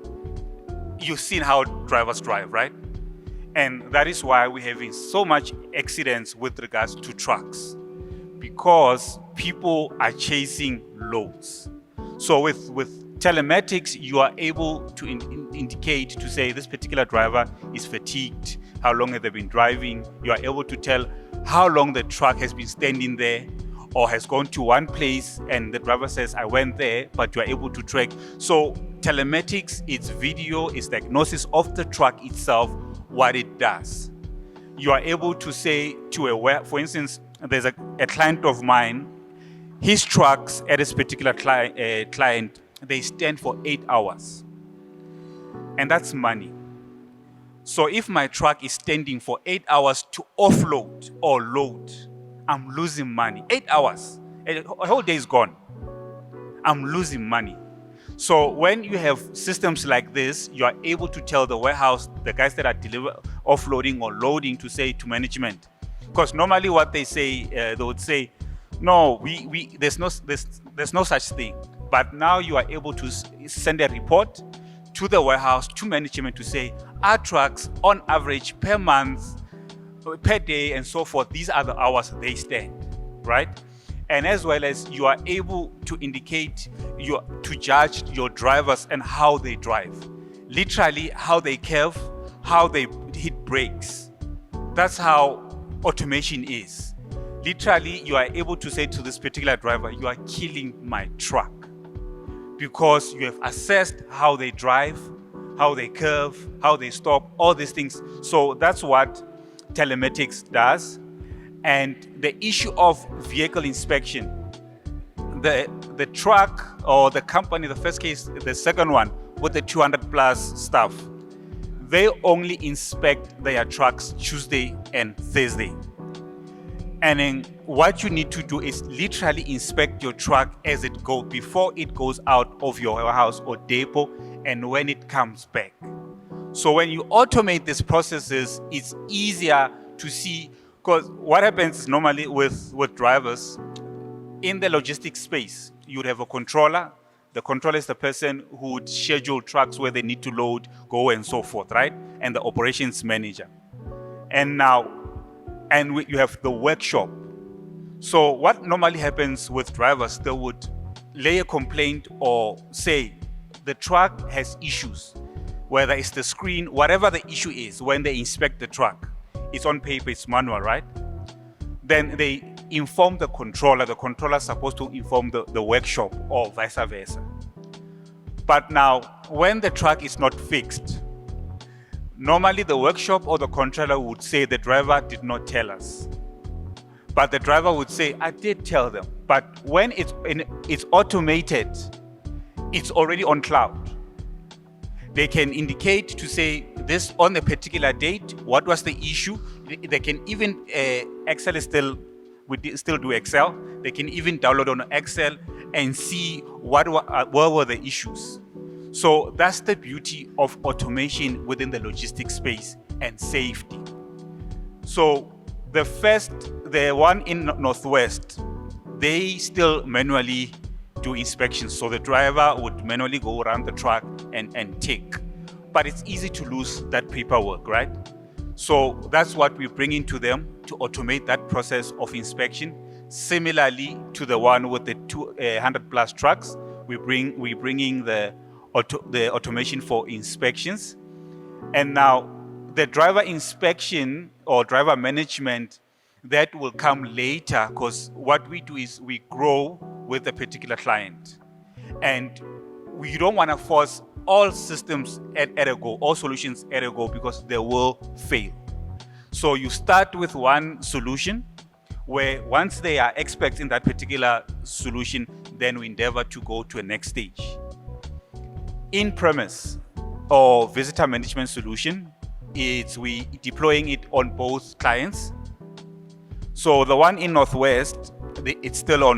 You've seen how drivers drive, right? And that is why we're having so much accidents with regards to trucks, because people are chasing loads. So with telematics, you are able to indicate, to say this particular driver is fatigued, how long have they been driving. You are able to tell how long the truck has been standing there or has gone to one place and the driver says, I went there, but you are able to track. So telematics, it's video, it's diagnosis of the truck itself, what it does. You are able to say to for instance, there's a client of mine, his trucks at this particular client, they stand for 8 hours. And that's money. So if my truck is standing for 8 hours to offload or load, I'm losing money. 8 hours. A whole day is gone. I'm losing money. So when you have systems like this, you are able to tell the warehouse, the guys that are offloading or loading, to say to management. Because normally what they say, they would say, no, there's no such thing. But now you are able to send a report to the warehouse, to management, to say, our trucks on average per month, per day, and so forth, these are the hours they stand, right? And as well as you are able to indicate, to judge your drivers and how they drive. Literally how they curve, how they hit brakes. That's how automation is. Literally, you are able to say to this particular driver, you are killing my truck, because you have assessed how they drive, how they curve, how they stop, all these things. So that's what telematics does. And the issue of vehicle inspection, the truck or the company, the first case, the second one with the 200 plus staff, they only inspect their trucks Tuesday and Thursday. And then what you need to do is literally inspect your truck as it goes, before it goes out of your warehouse or depot, and when it comes back. So when you automate these processes, it's easier to see, because what happens normally with drivers, in the logistics space, you would have a controller. The controller is the person who would schedule trucks where they need to load, go, and so forth, right? And the operations manager. And you have the workshop. So what normally happens with drivers, they would lay a complaint or say the truck has issues, whether it's the screen, whatever the issue is. When they inspect the truck, it's on paper, it's manual, right? Then they inform the controller. The controller is supposed to inform the workshop, or vice versa. But now, when the truck is not fixed, Normally the workshop or the contractor would say the driver did not tell us. But the driver would say, I did tell them. But when it's automated, it's already on cloud. They can indicate to say this on a particular date, what was the issue. They can even, Excel is still, we still do Excel. They can even download on Excel and see what were the issues. So that's the beauty of automation within the logistics space and safety. So the one in Northwest, they still manually do inspections. So the driver would manually go around the truck and tick. But it's easy to lose that paperwork, right? So that's what we bring into them to automate that process of inspection. Similarly to the one with the 200 plus trucks, we bringing the automation for inspections. And now the driver inspection or driver management, that will come later, because what we do is we grow with a particular client. And we don't want to force all systems at a go, all solutions at a go, because they will fail. So you start with one solution, where once they are experts in that particular solution, then we endeavor to go to a next stage. In-premise or visitor management solution, we deploying it on both clients. So the one in Northwest, it's still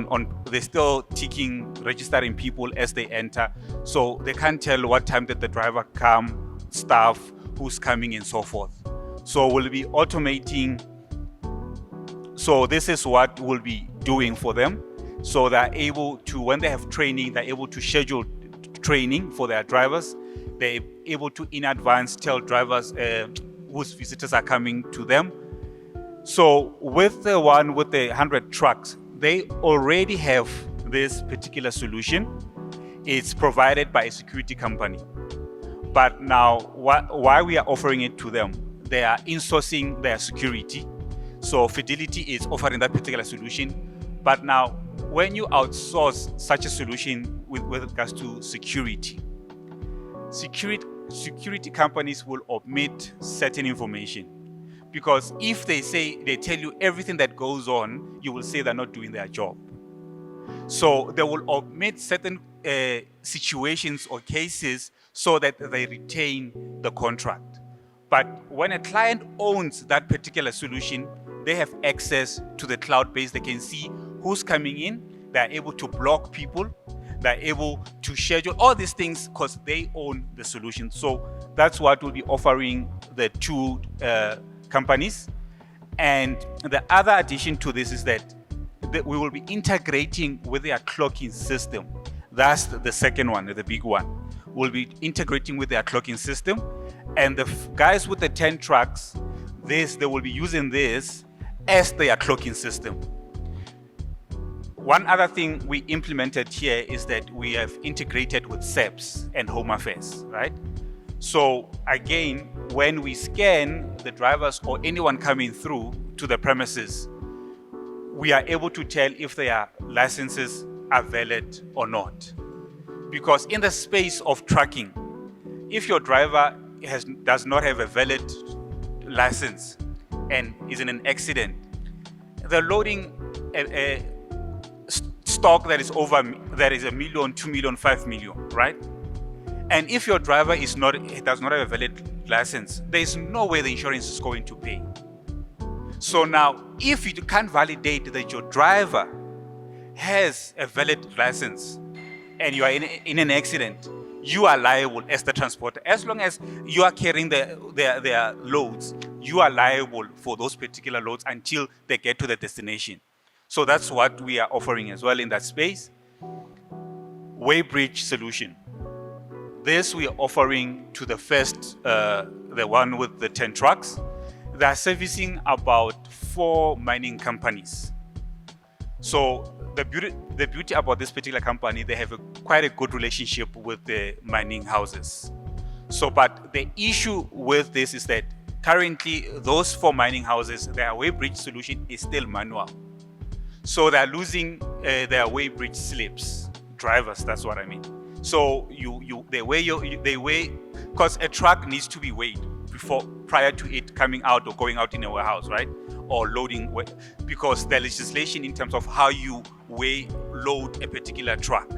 they're still ticking, registering people as they enter. So they can't tell what time did the driver come, staff, who's coming, and so forth. So we'll be automating. So this is what we'll be doing for them. So they're able to, when they have training, they're able to schedule training for their drivers. They're able to, in advance, tell drivers whose visitors are coming to them. So with the one with the 100 trucks, they already have this particular solution. It's provided by a security company. But now, why we are offering it to them? They are insourcing their security. So Fidelity is offering that particular solution. But now, when you outsource such a solution with regards to security companies will omit certain information. Because if they tell you everything that goes on, you will say they're not doing their job. So they will omit certain situations or cases so that they retain the contract. But when a client owns that particular solution, they have access to the cloud base. They can see who's coming in. They're able to block people. They're able to schedule all these things because they own the solution. So that's what we'll be offering the two companies. And the other addition to this is that we will be integrating with their clocking system. That's the second one, the big one. We'll be integrating with their clocking system. And the guys with the 10 trucks, they will be using this as their clocking system. One other thing we implemented here is that we have integrated with SEPs and Home Affairs, right? So again, when we scan the drivers or anyone coming through to the premises, we are able to tell if their licenses are valid or not. Because in the space of trucking, if your driver does not have a valid license and is in an accident, the loading stock that is $1 million, $2 million, $5 million, right? And if your driver does not have a valid license, there is no way the insurance is going to pay. So now, if you can't validate that your driver has a valid license and you are in an accident, you are liable as the transporter. As long as you are carrying their loads, you are liable for those particular loads until they get to the destination. So that's what we are offering as well in that space. Weighbridge solution. This we are offering to the first, the one with the 10 trucks. They are servicing about 4 mining companies. So the beauty about this particular company, they have quite a good relationship with the mining houses. So, but the issue with this is that currently those 4 mining houses, their Weighbridge solution is still manual. So they're losing their Weighbridge slips, drivers, that's what I mean. So they weigh, because a truck needs to be weighed prior to it coming out or going out in a warehouse, right? Or loading, because the legislation in terms of how you load a particular truck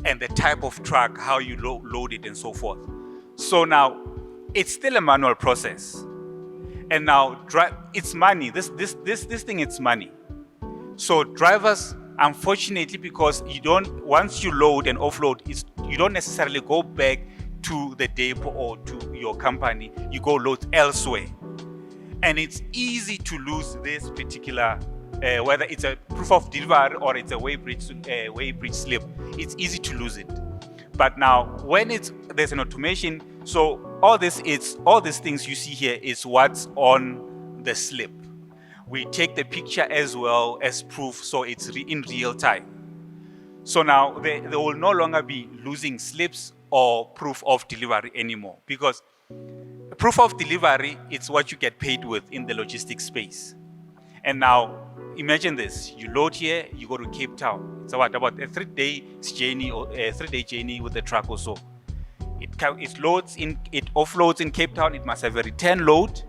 and the type of truck, how you load it and so forth. So now it's still a manual process. And now it's money. This thing, it's money. So drivers, unfortunately, because once you load and offload, you don't necessarily go back to the depot or to your company. You go load elsewhere. And it's easy to lose this particular, whether it's a proof of delivery or it's a weighbridge slip, it's easy to lose it. But now when there's an automation, so all these things you see here is what's on the slip. We take the picture as well as proof, so it's in real time. So now they will no longer be losing slips or proof of delivery anymore, because proof of delivery, it's what you get paid with in the logistics space. And now imagine this: you load here, you go to Cape Town. It's about a 3-day journey or a 3-day journey with the truck or so. It offloads in Cape Town. It must have a return load.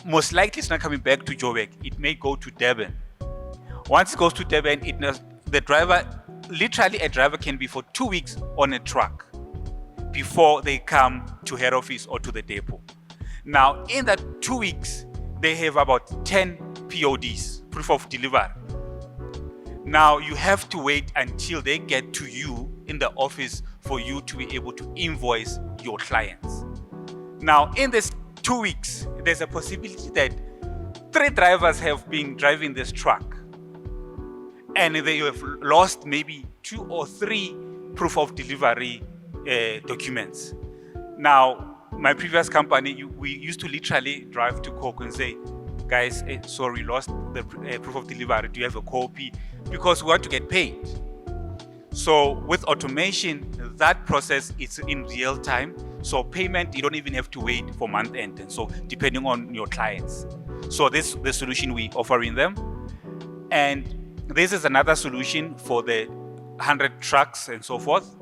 Most likely it's not coming back to Joburg. It may go to Durban. Once it goes to Durban, a driver can be for 2 weeks on a truck before they come to head office or to the depot. Now, in that 2 weeks, they have about 10 PODs, proof of delivery. Now, you have to wait until they get to you in the office for you to be able to invoice your clients. Now, in this 2 weeks, there's a possibility that 3 drivers have been driving this truck and they have lost maybe 2 or 3 proof of delivery documents. Now, my previous company, we used to literally drive to Coke and say, guys, sorry, lost the proof of delivery. Do you have a copy? Because we want to get paid. So with automation, that process is in real time. So payment, you don't even have to wait for month end. And so depending on your clients. So this is the solution we offering them. And this is another solution for the 100 trucks and so forth.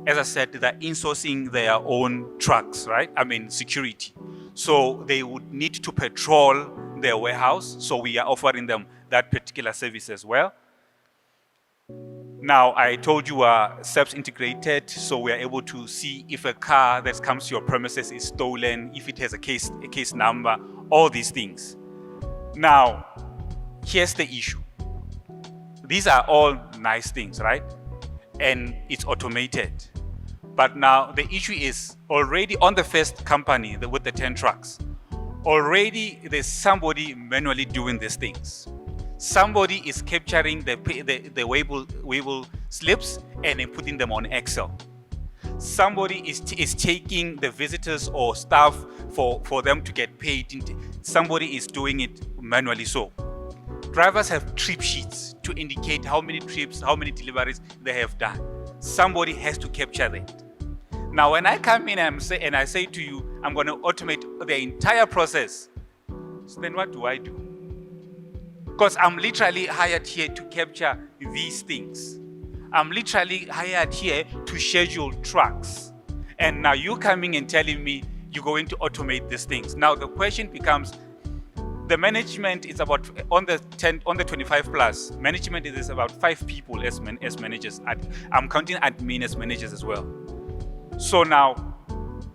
As I said, they're insourcing their own trucks, right? I mean, security. So they would need to patrol their warehouse. So we are offering them that particular service as well. Now, I told you SEPs integrated, so we are able to see if a car that comes to your premises is stolen, if it has a case number, all these things. Now, here's the issue. These are all nice things, right? And it's automated. But now the issue is already on the first company with the 10 trucks, already there's somebody manually doing these things. Somebody is capturing the weighable slips and then putting them on Excel. Somebody is taking the visitors or staff for them to get paid. Somebody is doing it manually. So drivers have trip sheets to indicate how many trips, how many deliveries they have done. Somebody has to capture that. Now, when I come in and I say to you, I'm going to automate the entire process, so then what do I do? Because I'm literally hired here to capture these things. I'm literally hired here to schedule trucks. And now you're coming and telling me you're going to automate these things. Now the question becomes, the management is about, on the 25 plus, management is about 5 people as managers. I'm counting admin as managers as well. So now,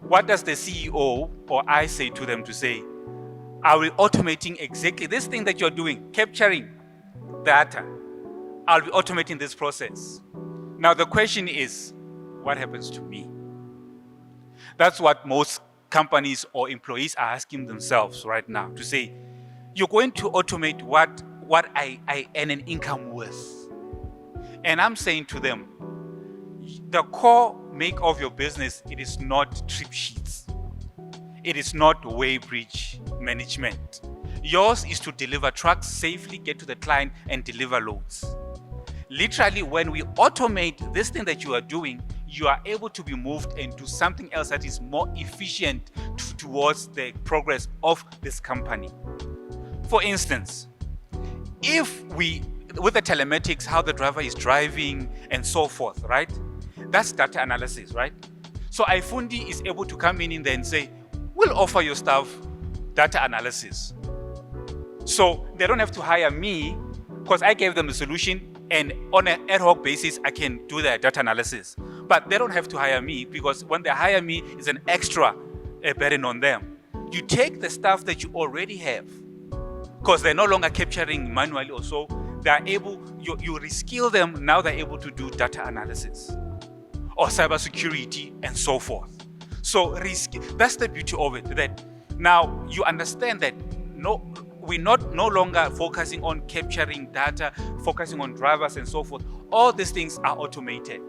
what does the CEO or I say to them to say, are we automating exactly this thing that you're doing, capturing data? I'll be automating this process. Now the question is, what happens to me? That's what most companies or employees are asking themselves right now, to say, you're going to automate what I earn an income with. And I'm saying to them, the core make of your business, it is not trip sheets. It is not weighbridge management. Yours is to deliver trucks safely, get to the client and deliver loads. Literally, when we automate this thing that you are doing, you are able to be moved into something else that is more efficient towards the progress of this company. For instance, if with the telematics, how the driver is driving and so forth, right? That's data analysis, right? So iFundi is able to come in there and say, we'll offer your staff data analysis. So they don't have to hire me because I gave them the solution, and on an ad hoc basis, I can do their data analysis. But they don't have to hire me because when they hire me, it's an extra burden on them. You take the stuff that you already have, because they're no longer capturing manually or so, they are able, you reskill them, now they're able to do data analysis or cybersecurity and so forth. So that's the beauty of it, that now you understand that we're no longer focusing on capturing data, focusing on drivers and so forth. All these things are automated.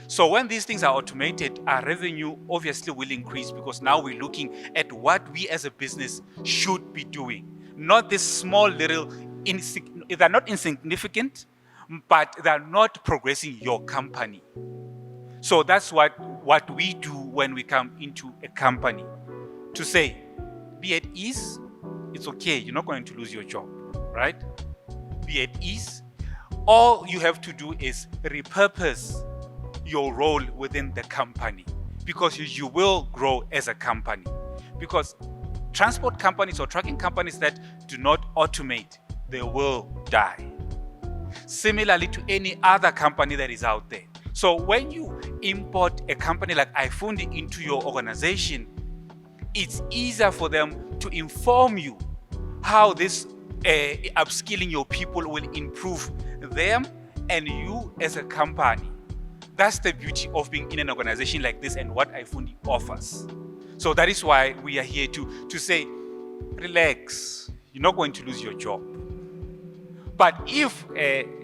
So when these things are automated, our revenue obviously will increase because now we're looking at what we as a business should be doing. Not this small little, they're not insignificant, but they're not progressing your company. So that's what we do when we come into a company. To say, be at ease, it's okay, you're not going to lose your job, right? Be at ease. All you have to do is repurpose your role within the company, because you will grow as a company. Because transport companies or trucking companies that do not automate, they will die. Similarly to any other company that is out there. So when you import a company like iFundi into your organization, it's easier for them to inform you how this upskilling your people will improve them and you as a company. That's the beauty of being in an organization like this and what iFundi offers. So that is why we are here to say, relax, you're not going to lose your job. But if,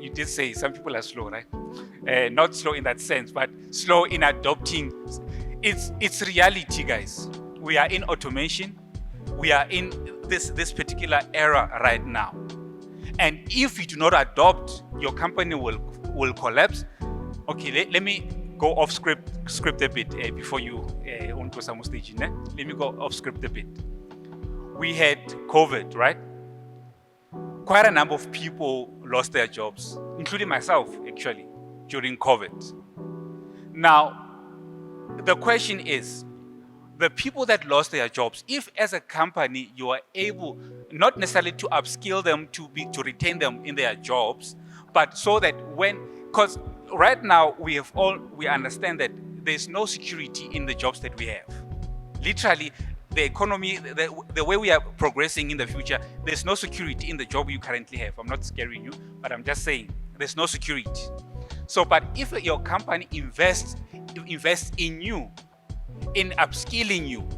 you did say some people are slow, right? Not slow in that sense, but slow in adopting. It's reality, guys. We are in automation. We are in this particular era right now. And if you do not adopt, your company will collapse. Okay, let me go off script a bit before you on to some stage. Let me go off script a bit. We had COVID, right? Quite a number of people lost their jobs, including myself, actually, during COVID. Now, the question is, the people that lost their jobs, if as a company you are able, not necessarily to upskill them to retain them in their jobs, but so that because right now we understand that there's no security in the jobs that we have. Literally, the economy, the way we are progressing in the future, there's no security in the job you currently have. I'm not scaring you, but I'm just saying there's no security. So, but if your company invests in you, in upskilling you,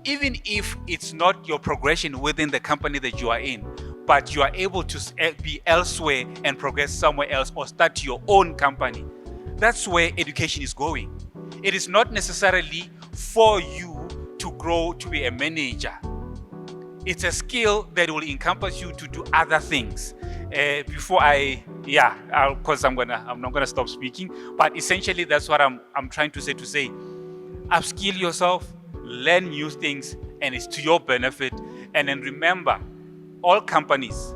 even if it's not your progression within the company that you are in, but you are able to be elsewhere and progress somewhere else or start your own company, that's where education is going. It is not necessarily for you to grow to be a manager. It's a skill that will encompass you to do other things. Because I'm not gonna stop speaking, but essentially that's what I'm trying to say. Upskill yourself, learn new things, and it's to your benefit. And then remember, all companies,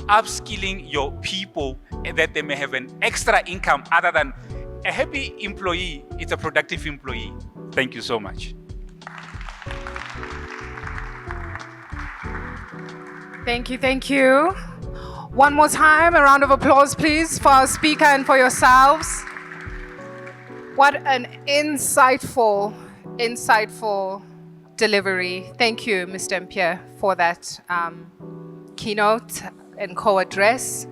upskilling your people that they may have an extra income other than a happy employee, it's a productive employee. Thank you so much. Thank you. One more time, a round of applause, please, for our speaker and for yourselves. What an insightful delivery. Thank you, Mr. Mpia, for that keynote and co-address.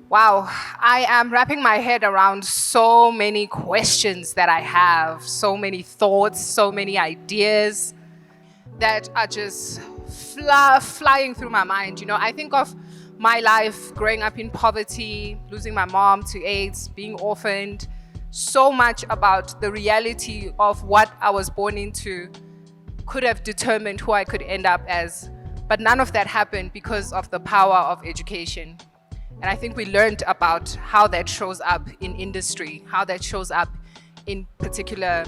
Wow, I am wrapping my head around so many questions that I have, so many thoughts, so many ideas that are just flying through my mind. You know, I think of my life growing up in poverty, losing my mom to AIDS, being orphaned. So much about the reality of what I was born into could have determined who I could end up as. But none of that happened because of the power of education. And I think we learned about how that shows up in industry, how that shows up in particular,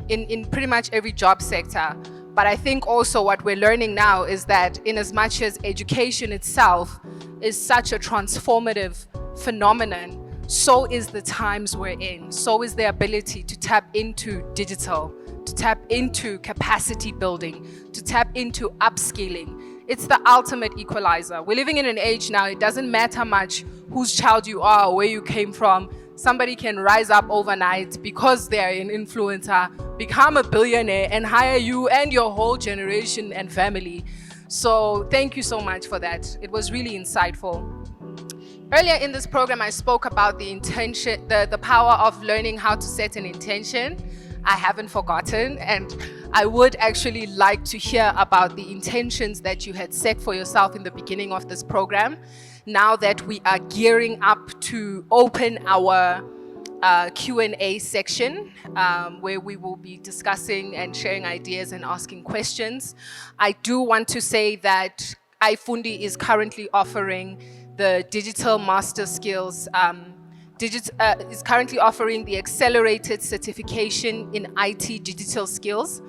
in pretty much every job sector. But I think also what we're learning now is that in as much as education itself is such a transformative phenomenon, so is the times we're in. So is the ability to tap into digital, to tap into capacity building, to tap into upskilling. It's the ultimate equalizer. We're living in an age now, it doesn't matter much whose child you are or where you came from. Somebody can rise up overnight because they're an influencer, become a billionaire, and hire you and your whole generation and family. So thank you so much for that. It was really insightful. Earlier in this program, I spoke about the intention, the power of learning how to set an intention. I haven't forgotten, and I would actually like to hear about the intentions that you had set for yourself in the beginning of this program. Now that we are gearing up to open our Q&A section, where we will be discussing and sharing ideas and asking questions, I do want to say that iFundi is currently offering the digital master skills, is currently offering the accelerated certification in IT digital skills.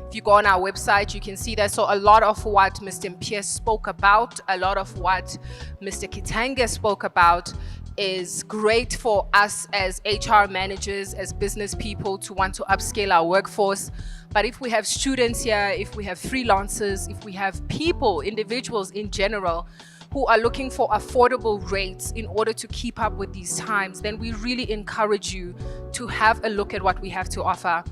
If you go on our website, you can see that. So a lot of what Mr. Pierce spoke about, a lot of what Mr. Kitanga spoke about is great for us as HR managers, as business people to want to upscale our workforce. But if we have students here, if we have freelancers, if we have people, individuals in general, who are looking for affordable rates in order to keep up with these times, then we really encourage you to have a look at what we have to offer.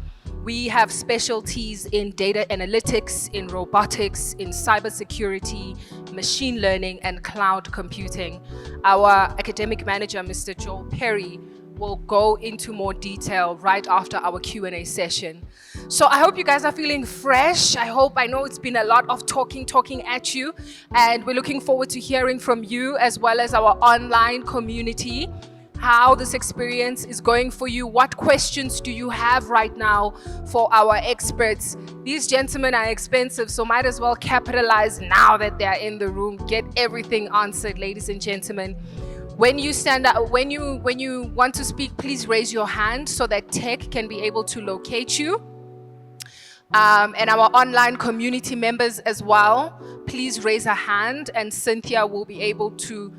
We have specialties in data analytics, in robotics, in cybersecurity, machine learning, and cloud computing. Our academic manager, Mr. Joel Perry, will go into more detail right after our Q&A session. So I hope you guys are feeling fresh. I know it's been a lot of talking at you, and we're looking forward to hearing from you as well as our online community, how this experience is going for you. What questions do you have right now for our experts? These gentlemen are expensive, so might as well capitalize now that they're in the room. Get everything answered, ladies and gentlemen. When you stand up, when you want to speak, please raise your hand so that tech can be able to locate you. And our online community members as well, please raise a hand, and Cynthia will be able to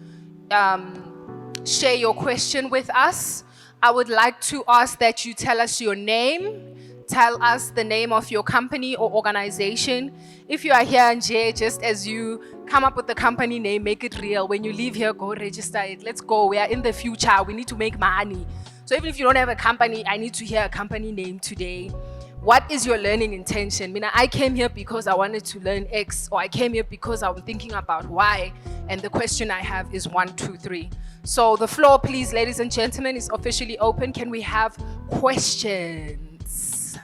share your question with us. I would like to ask that you tell us your name, tell us the name of your company or organization. If you are here in Jay, just as you come up with the company name, make it real. When you leave here, go register it. Let's go. We are in the future. We need to make money. So even if you don't have a company, I need to hear a company name today. What is your learning intention? I came here because I wanted to learn X, or I came here because I'm thinking about Y, and the question I have is 1, 2, 3. So the floor, please, ladies and gentlemen, is officially open. Can we have questions?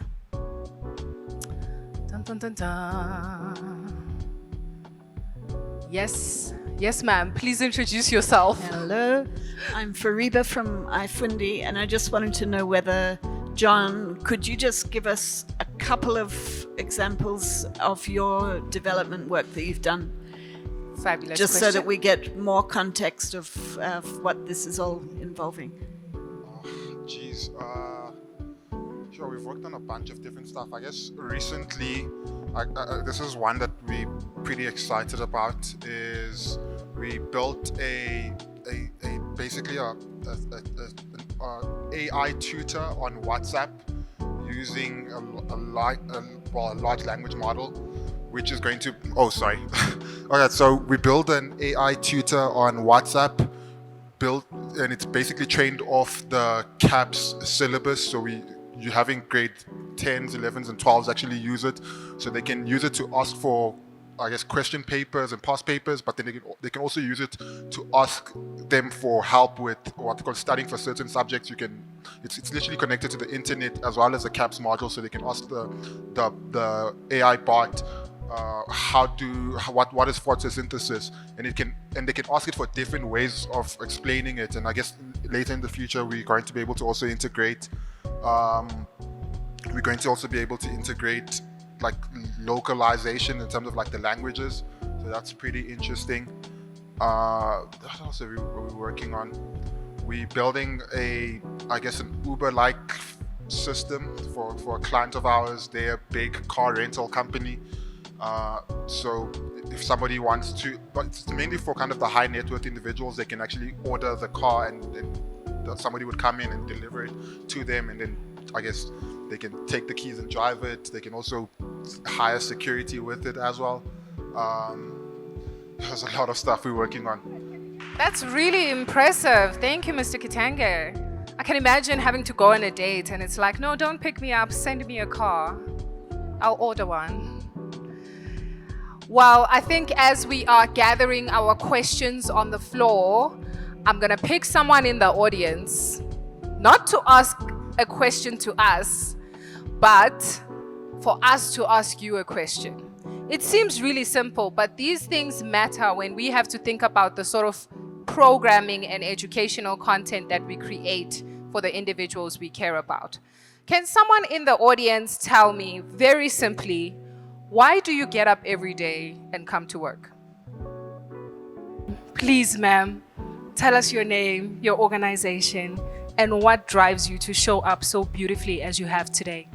Dun, dun, dun, dun. Yes, ma'am. Please introduce yourself. Hello, I'm Fariba from iFundi, and I just wanted to know whether, John, could you just give us a couple of examples of your development work that you've done? Fabulous just question. so that we get more context of what this is all involving. Geez, sure, we've worked on a bunch of different stuff. I guess recently, this is one that we're pretty excited about, is we built basically an AI tutor on WhatsApp using a large language model, which is going to, okay, so we build an AI tutor on WhatsApp, and it's basically trained off the CAPS syllabus, so you're having grade 10s, 11s, and 12s actually use it, so they can use it to ask for, I guess, question papers and past papers, but then they can also use it to ask them for help with what they call studying for certain subjects. It's literally connected to the internet as well as the CAPS module, so they can ask the AI bot what is photosynthesis, and they can ask it for different ways of explaining it. And I guess later in the future we're going to be able to also integrate like localization in terms of like the languages, so that's pretty interesting. What else are we working on? We're building an Uber-like system for a client of ours. They're a big car rental company. So if somebody wants to, but it's mainly for kind of the high net worth individuals, they can actually order the car and then somebody would come in and deliver it to them, and then I guess they can take the keys and drive it. They can also hire security with it as well. There's a lot of stuff we're working on. That's really impressive. Thank you, Mr. Kitenge. I can imagine having to go on a date and it's like, no, don't pick me up, send me a car. I'll order one. Well, I think as we are gathering our questions on the floor, I'm going to pick someone in the audience, not to ask a question to us, but for us to ask you a question. It seems really simple, but these things matter when we have to think about the sort of programming and educational content that we create for the individuals we care about. Can someone in the audience tell me very simply, why do you get up every day and come to work? Please, ma'am, tell us your name, your organization, and what drives you to show up so beautifully as you have today.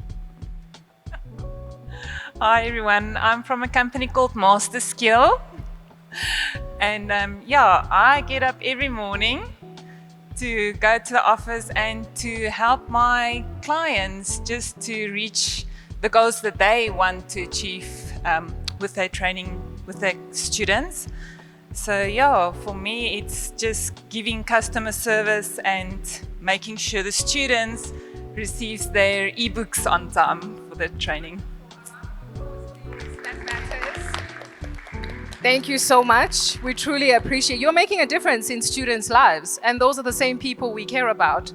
Hi everyone, I'm from a company called Master Skill, and I get up every morning to go to the office and to help my clients just to reach the goals that they want to achieve with their training with their students. So for me it's just giving customer service and making sure the students receives their ebooks on time for the training. Thank you so much. We truly appreciate you're making a difference in students' lives, and those are the same people we care about,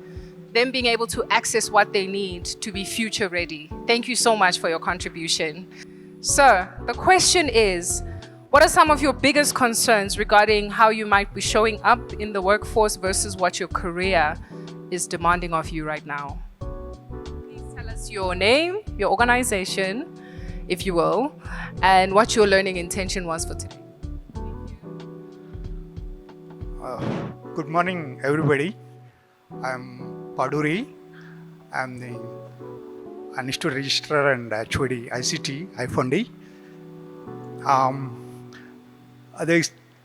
them being able to access what they need to be future ready. Thank you so much for your contribution. Sir, the question is, what are some of your biggest concerns regarding how you might be showing up in the workforce versus what your career is demanding of you right now? Please tell us your name, your organization, if you will, and what your learning intention was for today. Good morning, everybody. I'm Paduri. I'm the Institute Registrar and HOD ICT, iFundi.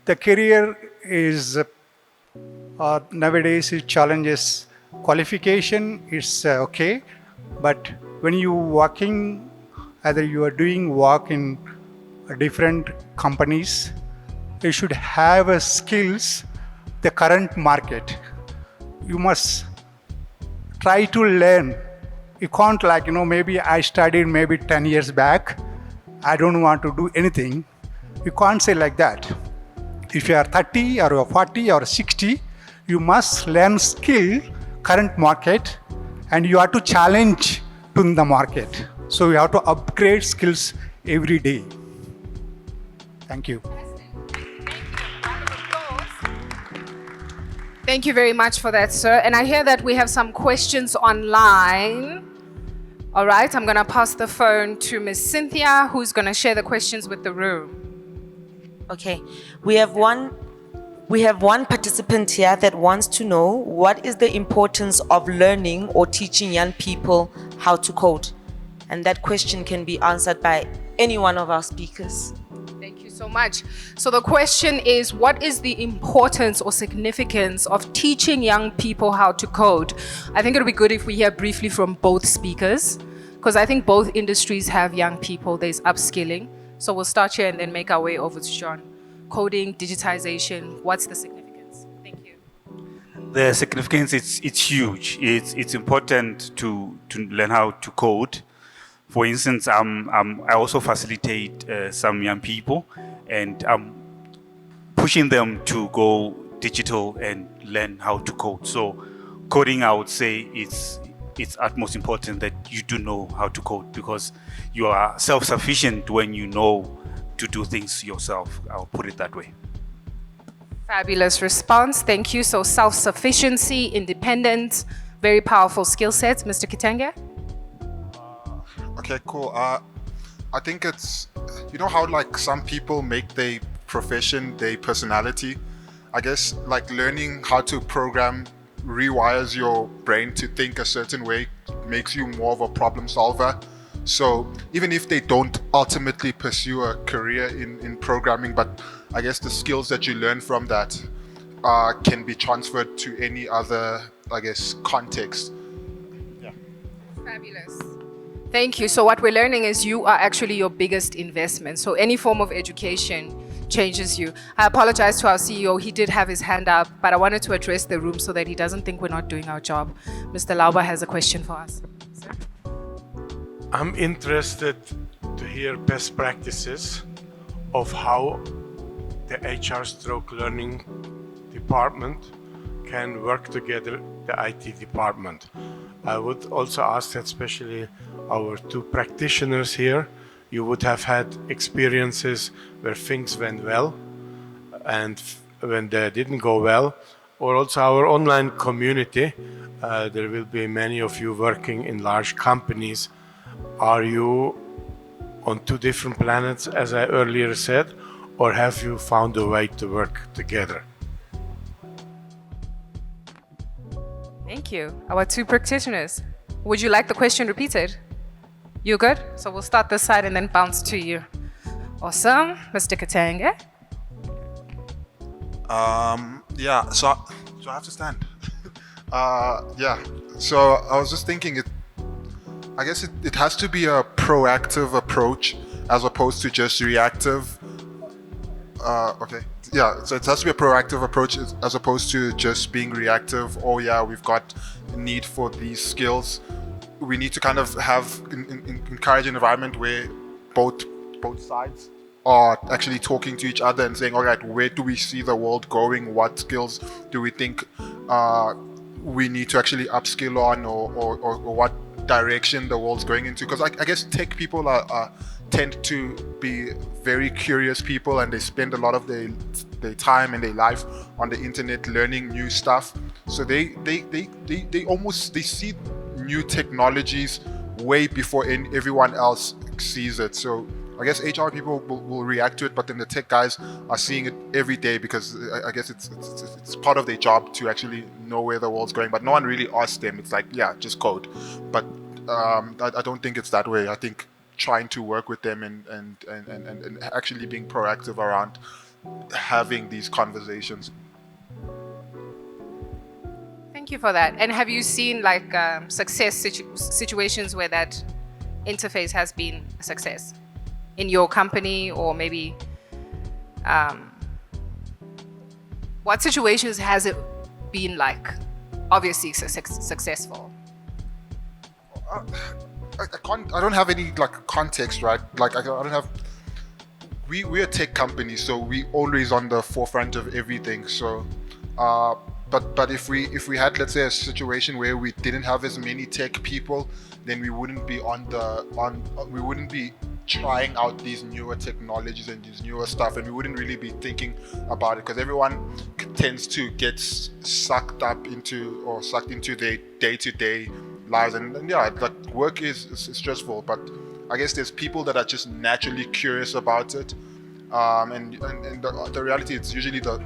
The career is nowadays it challenges qualification. It's okay, but when you working, either you are doing work in different companies, you should have a skills the current market. You must try to learn. You can't maybe I studied maybe 10 years back, I don't want to do anything. You can't say like that. If you are 30 or you are 40 or 60, you must learn skill current market and you have to challenge to the market. So you have to upgrade skills every day. Thank you. Thank you very much for that, sir. And I hear that we have some questions online. All right, I'm going to pass the phone to Miss Cynthia, who's going to share the questions with the room. Okay, we have one participant here that wants to know what is the importance of learning or teaching young people how to code, and that question can be answered by any one of our speakers. Thank you so much. So the question is, what is the importance or significance of teaching young people how to code? I think it would be good if we hear briefly from both speakers, because I think both industries have young people. There's upskilling. So we'll start here and then make our way over to John. Coding, digitization, what's the significance? Thank you. The significance, it's huge. It's important to learn how to code. For instance, I also facilitate some young people, and I'm pushing them to go digital and learn how to code. So coding, I would say, it's utmost important that you do know how to code, because you are self-sufficient when you know to do things yourself. I'll put it that way. Fabulous response. Thank you. So self-sufficiency, independence, very powerful skill sets. Mr. Kitenge? Okay, cool. I think it's, you know how like some people make their profession their personality? I guess like learning how to program rewires your brain to think a certain way, makes you more of a problem solver. So even if they don't ultimately pursue a career in programming, but I guess the skills that you learn from that can be transferred to any other, I guess, context. Yeah. Fabulous. Thank you. So what we're learning is you are actually your biggest investment. So any form of education changes you. I apologize to our CEO. He did have his hand up, but I wanted to address the room so that he doesn't think we're not doing our job. Mr. Lauber has a question for us. Sir? I'm interested to hear best practices of how the HR/learning department can work together, the IT department. I would also ask that especially our two practitioners here, you would have had experiences where things went well and when they didn't go well, or also our online community. There will be many of you working in large companies. Are you on two different planets, as I earlier said, or have you found a way to work together? Thank you. Our two practitioners. Would you like the question repeated? You good? So we'll start this side and then bounce to you. Awesome. Mr. Katanga. Yeah, so I have to stand. Yeah, so I was just thinking I guess it has to be a proactive approach as opposed to just reactive. Okay. Yeah, so it has to be a proactive approach as opposed to just being reactive. Oh yeah, we've got a need for these skills. We need to kind of encourage an environment where both sides are actually talking to each other and saying, all right, where do we see the world going? What skills do we think we need to actually upskill on, or what direction the world's going into? Because I guess tech people tend to be very curious people, and they spend a lot of their time and their life on the internet learning new stuff. So they see new technologies way before everyone else sees it. So I guess HR people will react to it, but then the tech guys are seeing it every day because I guess it's part of their job to actually know where the world's going. But no one really asks them. It's like, yeah, just code. But I don't think it's that way. I think trying to work with them and actually being proactive around having these conversations. Thank you for that. And have you seen like success situations where that interface has been a success in your company, or maybe what situations has it been like obviously successful? I don't have any like context, right? Like I don't have. We're a tech company, so we always on the forefront of everything. So, but if we had, let's say, a situation where we didn't have as many tech people, then we wouldn't be we wouldn't be trying out these newer technologies and these newer stuff, and we wouldn't really be thinking about it because everyone tends to get sucked into their day-to-day lives, and yeah, like work is stressful, but I guess there's people that are just naturally curious about it, and the reality, it's usually the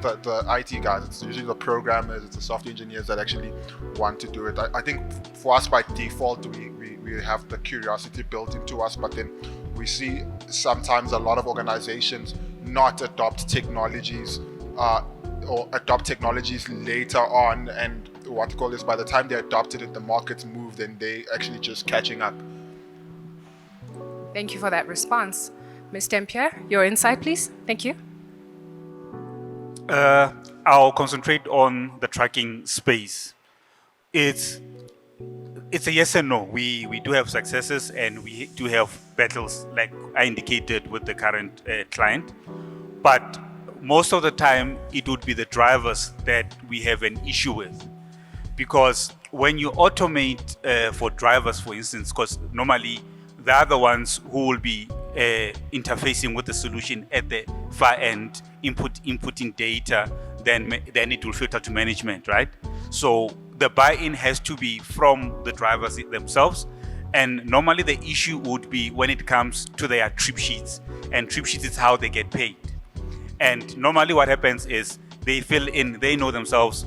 IT guys, it's usually the programmers, it's the software engineers that actually want to do it. I think for us by default we have the curiosity built into us, but then we see sometimes a lot of organizations not adopt technologies or adopt technologies later on, and what you call this, by the time they adopted it, the market's moved and they actually just catching up. Thank you for that response. Ms. Dempierre, your insight, please. Thank you. I'll concentrate on the tracking space. It's a yes and no. We do have successes and we do have battles, like I indicated with the current client. But most of the time, it would be the drivers that we have an issue with. Because when you automate for drivers, for instance, because normally they are the ones who will be interfacing with the solution at the far end, inputting data, then it will filter to management, right? So the buy-in has to be from the drivers themselves. And normally the issue would be when it comes to their trip sheets. And trip sheets is how they get paid. And normally what happens is they fill in, they know themselves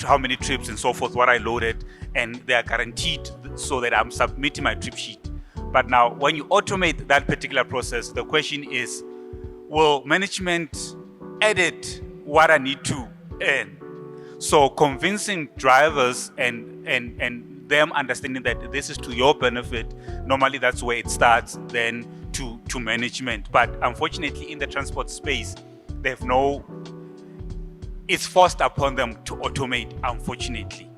how many trips and so forth, what I loaded, and they are guaranteed so that I'm submitting my trip sheet. But now when you automate that particular process, the question is, will management edit what I need to earn? So convincing drivers and them understanding that this is to your benefit, normally that's where it starts, then to management. But unfortunately, in the transport space, they have it's forced upon them to automate, unfortunately.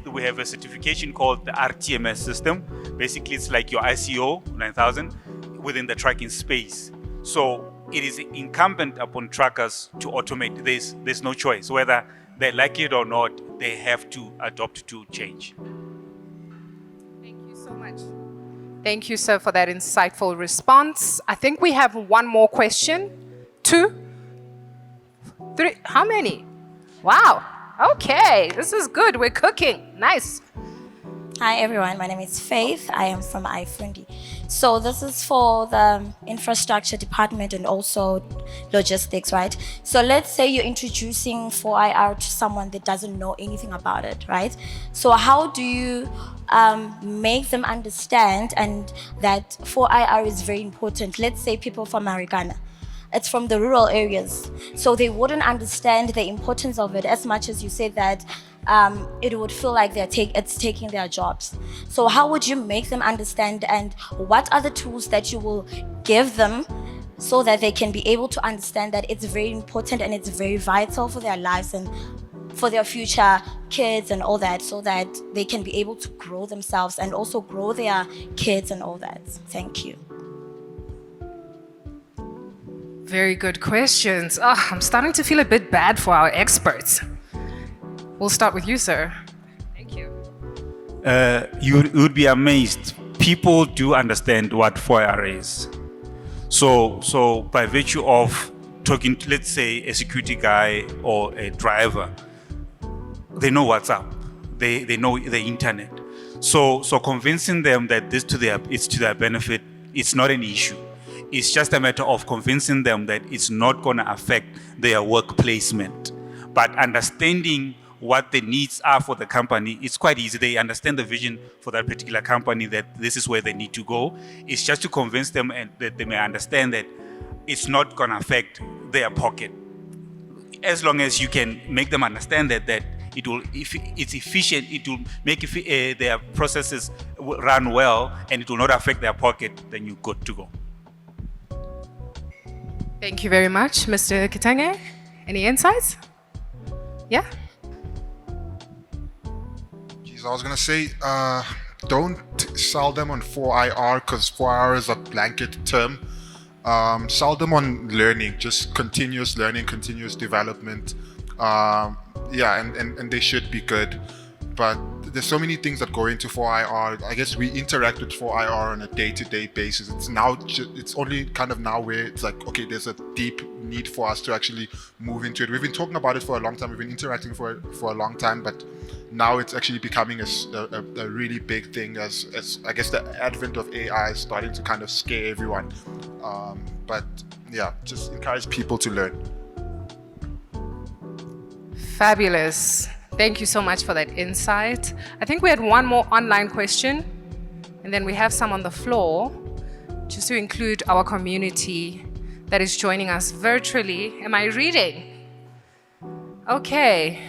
We have a certification called the RTMS system. Basically, it's like your ICO 9000 within the trucking space. So it is incumbent upon truckers to automate this. There's no choice. Whether they like it or not, they have to adopt to change. Thank you so much. Thank you, sir, for that insightful response. I think we have one more question. 2, 3, how many? Wow. Okay, this is good. We're cooking. Nice. Hi everyone, my name is Faith. I am from iFundi. So this is for the infrastructure department and also logistics, right? So let's say you're introducing 4IR to someone that doesn't know anything about it, right? So how do you make them understand and that 4IR is very important? Let's say people from Marikana. It's from the rural areas. So they wouldn't understand the importance of it as much as you say that it would feel like it's taking their jobs. So how would you make them understand, and what are the tools that you will give them so that they can be able to understand that it's very important and it's very vital for their lives and for their future kids and all that, so that they can be able to grow themselves and also grow their kids and all that. Thank you. Very good questions. Oh, I'm starting to feel a bit bad for our experts. We'll start with you, sir. Thank you. You would be amazed. People do understand what 4IR is. So by virtue of talking to, let's say, a security guy or a driver, they know what's up. They know the internet. So convincing them that it's to their benefit, it's not an issue. It's just a matter of convincing them that it's not going to affect their work placement. But understanding what the needs are for the company, it's quite easy. They understand the vision for that particular company, that this is where they need to go. It's just to convince them and that they may understand that it's not going to affect their pocket. As long as you can make them understand that it will, if it's efficient, it will make their processes run well and it will not affect their pocket, then you're good to go. Thank you very much, Mr. Kitenge. Any insights? Yeah? Geez, I was going to say, don't sell them on 4IR because 4IR is a blanket term. Sell them on learning, just continuous learning, continuous development. And they should be good. But there's so many things that go into 4IR. I guess we interact with 4IR on a day-to-day basis. It's only kind of now where it's like, okay, there's a deep need for us to actually move into it. We've been talking about it for a long time. We've been interacting for a long time, but now it's actually becoming a really big thing as I guess the advent of AI is starting to kind of scare everyone. But yeah, just encourage people to learn. Fabulous. Thank you so much for that insight. I think we had one more online question, and then we have some on the floor, just to include our community that is joining us virtually. Am I reading? Okay.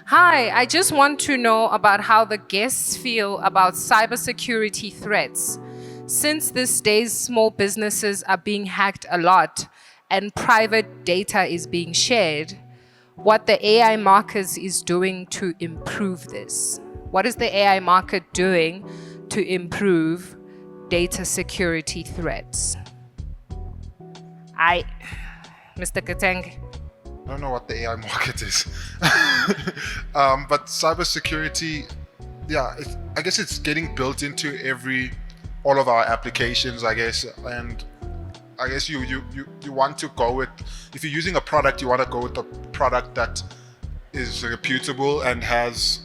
Hi, I just want to know about how the guests feel about cybersecurity threats. Since these days, small businesses are being hacked a lot and private data is being shared. What the AI market is doing to improve this? What is the AI market doing to improve data security threats? Mr. Kitenge. I don't know what the AI market is. But cybersecurity, yeah, I guess it's getting built into all of our applications, I guess. And I guess you want to go with, if you're using a product, you want to go with the product that is reputable and has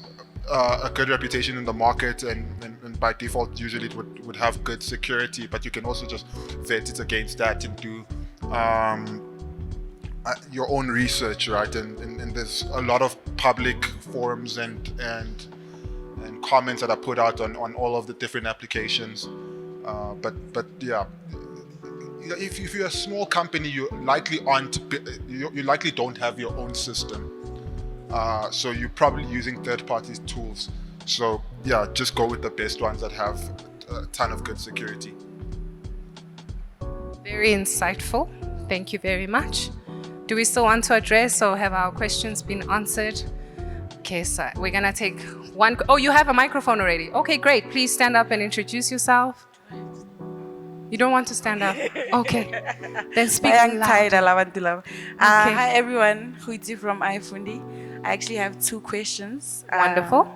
a good reputation in the market, and by default usually it would have good security, but you can also just vet it against that and do your own research, right? And there's a lot of public forums and comments that are put out on all of the different applications, but yeah, if you're a small company, you likely don't have your own system, so you're probably using third-party tools. So yeah, just go with the best ones that have a ton of good security. Very insightful. Thank you very much. Do we still want to address or have our questions been answered? Okay, so we're gonna take one. Oh, you have a microphone already. Okay, great. Please stand up and introduce yourself. You don't want to stand up? Okay. Then speak I'm loud. Hi everyone, Huiti from iFundi. I actually have two questions. Wonderful.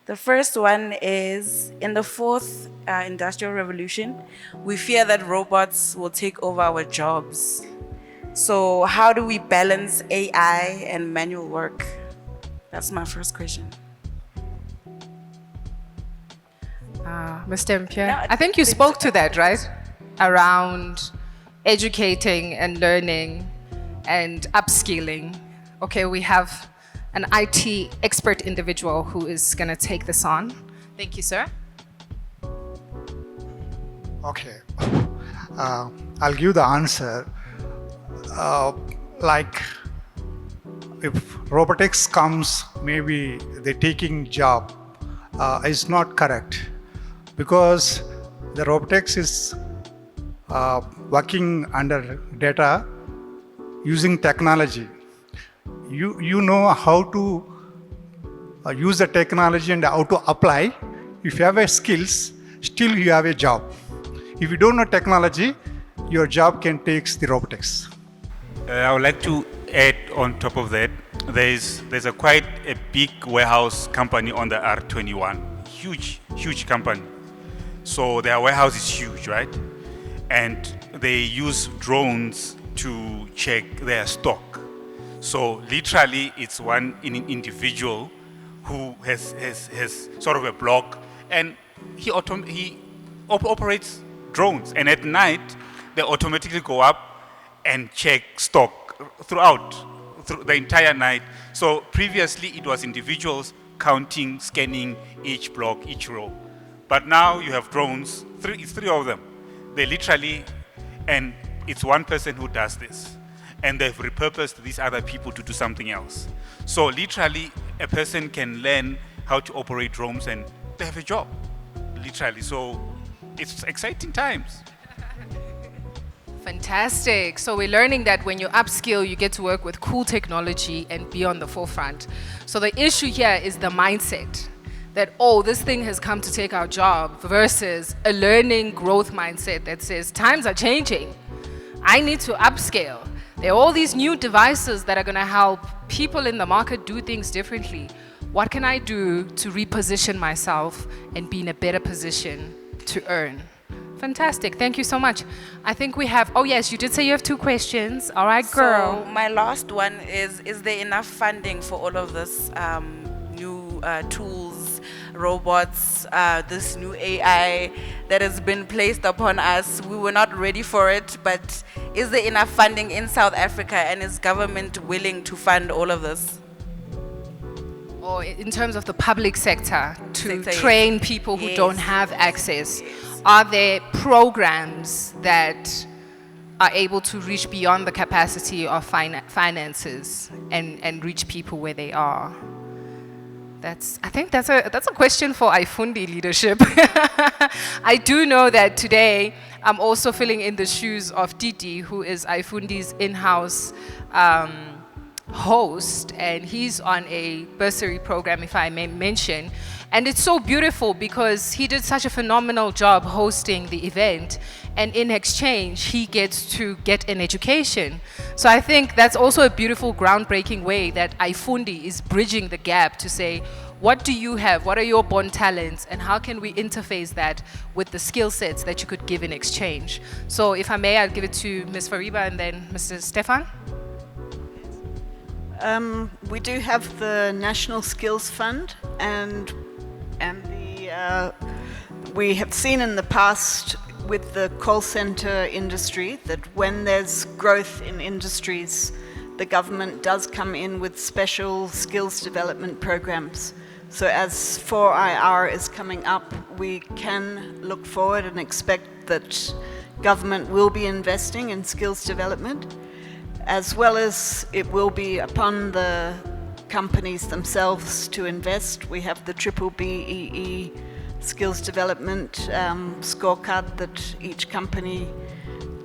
The first one is, in the fourth industrial revolution, we fear that robots will take over our jobs. So how do we balance AI and manual work? That's my first question. Mr. Mpia, No, I think you spoke to that, right? Around educating and learning and upskilling. Okay, we have an IT expert individual who is going to take this on. Thank you, sir. Okay. I'll give the answer. Like, if robotics comes, maybe the taking job is not correct, because the robotics is working under data using technology. You know how to use the technology and how to apply. If you have a skills, still you have a job. If you don't know technology, your job can take the robotics. I would like to add on top of that, there's quite a big warehouse company on the R21, huge company. So their warehouse is huge, right? And they use drones to check their stock. So literally, it's one individual who has sort of a block, and he operates drones. And at night, they automatically go up and check stock through the entire night. So previously, it was individuals counting, scanning each block, each row. But now you have drones, it's three of them. They literally, and it's one person who does this. And they've repurposed these other people to do something else. So literally, a person can learn how to operate drones and they have a job, literally. So it's exciting times. Fantastic. So we're learning that when you upskill, you get to work with cool technology and be on the forefront. So the issue here is the mindset that, oh, this thing has come to take our job, versus a learning growth mindset that says times are changing. I need to upscale. There are all these new devices that are going to help people in the market do things differently. What can I do to reposition myself and be in a better position to earn? Fantastic. Thank you so much. I think we have, oh yes, you did say you have two questions. All right, girl. So my last one is there enough funding for all of this new tools, robots, this new AI that has been placed upon us? We were not ready for it, but is there enough funding in South Africa, and is government willing to fund all of this? Or in terms of the public sector, to Sector, train people who don't have access, are there programs that are able to reach beyond the capacity of finances and reach people where they are? I think that's a question for iFundi leadership. I do know that today I'm also filling in the shoes of Didi, who is iFundi's in-house host, and he's on a bursary program, if I may mention. And it's so beautiful because he did such a phenomenal job hosting the event, and in exchange, he gets to get an education. So I think that's also a beautiful, groundbreaking way that iFundi is bridging the gap to say, what do you have? What are your born talents? And how can we interface that with the skill sets that you could give in exchange? So if I may, I'll give it to Ms. Fariba and then Mr. Stefan. We do have the National Skills Fund, and we have seen in the past with the call center industry that when there's growth in industries, the government does come in with special skills development programs. So as 4IR is coming up, we can look forward and expect that government will be investing in skills development, as well as it will be upon the companies themselves to invest. We have the triple BEE skills development scorecard that each company,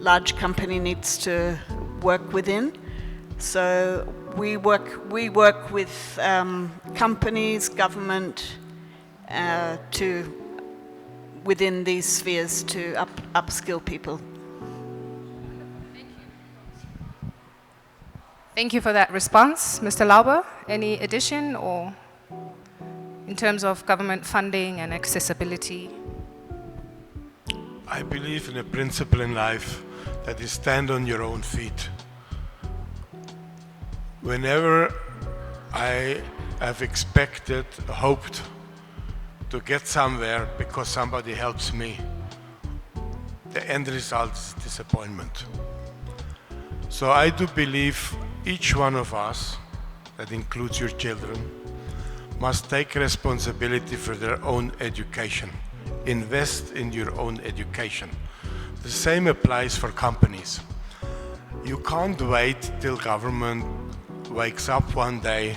large company, needs to work within. So we work with companies, government, within these spheres to upskill people. Thank you for that response. Mr. Lauber, any addition or in terms of government funding and accessibility? I believe in a principle in life that is stand on your own feet. Whenever I have expected, hoped to get somewhere because somebody helps me, the end result is disappointment. So I do believe each one of us, that includes your children, must take responsibility for their own education. Invest in your own education. The same applies for companies. You can't wait till government wakes up one day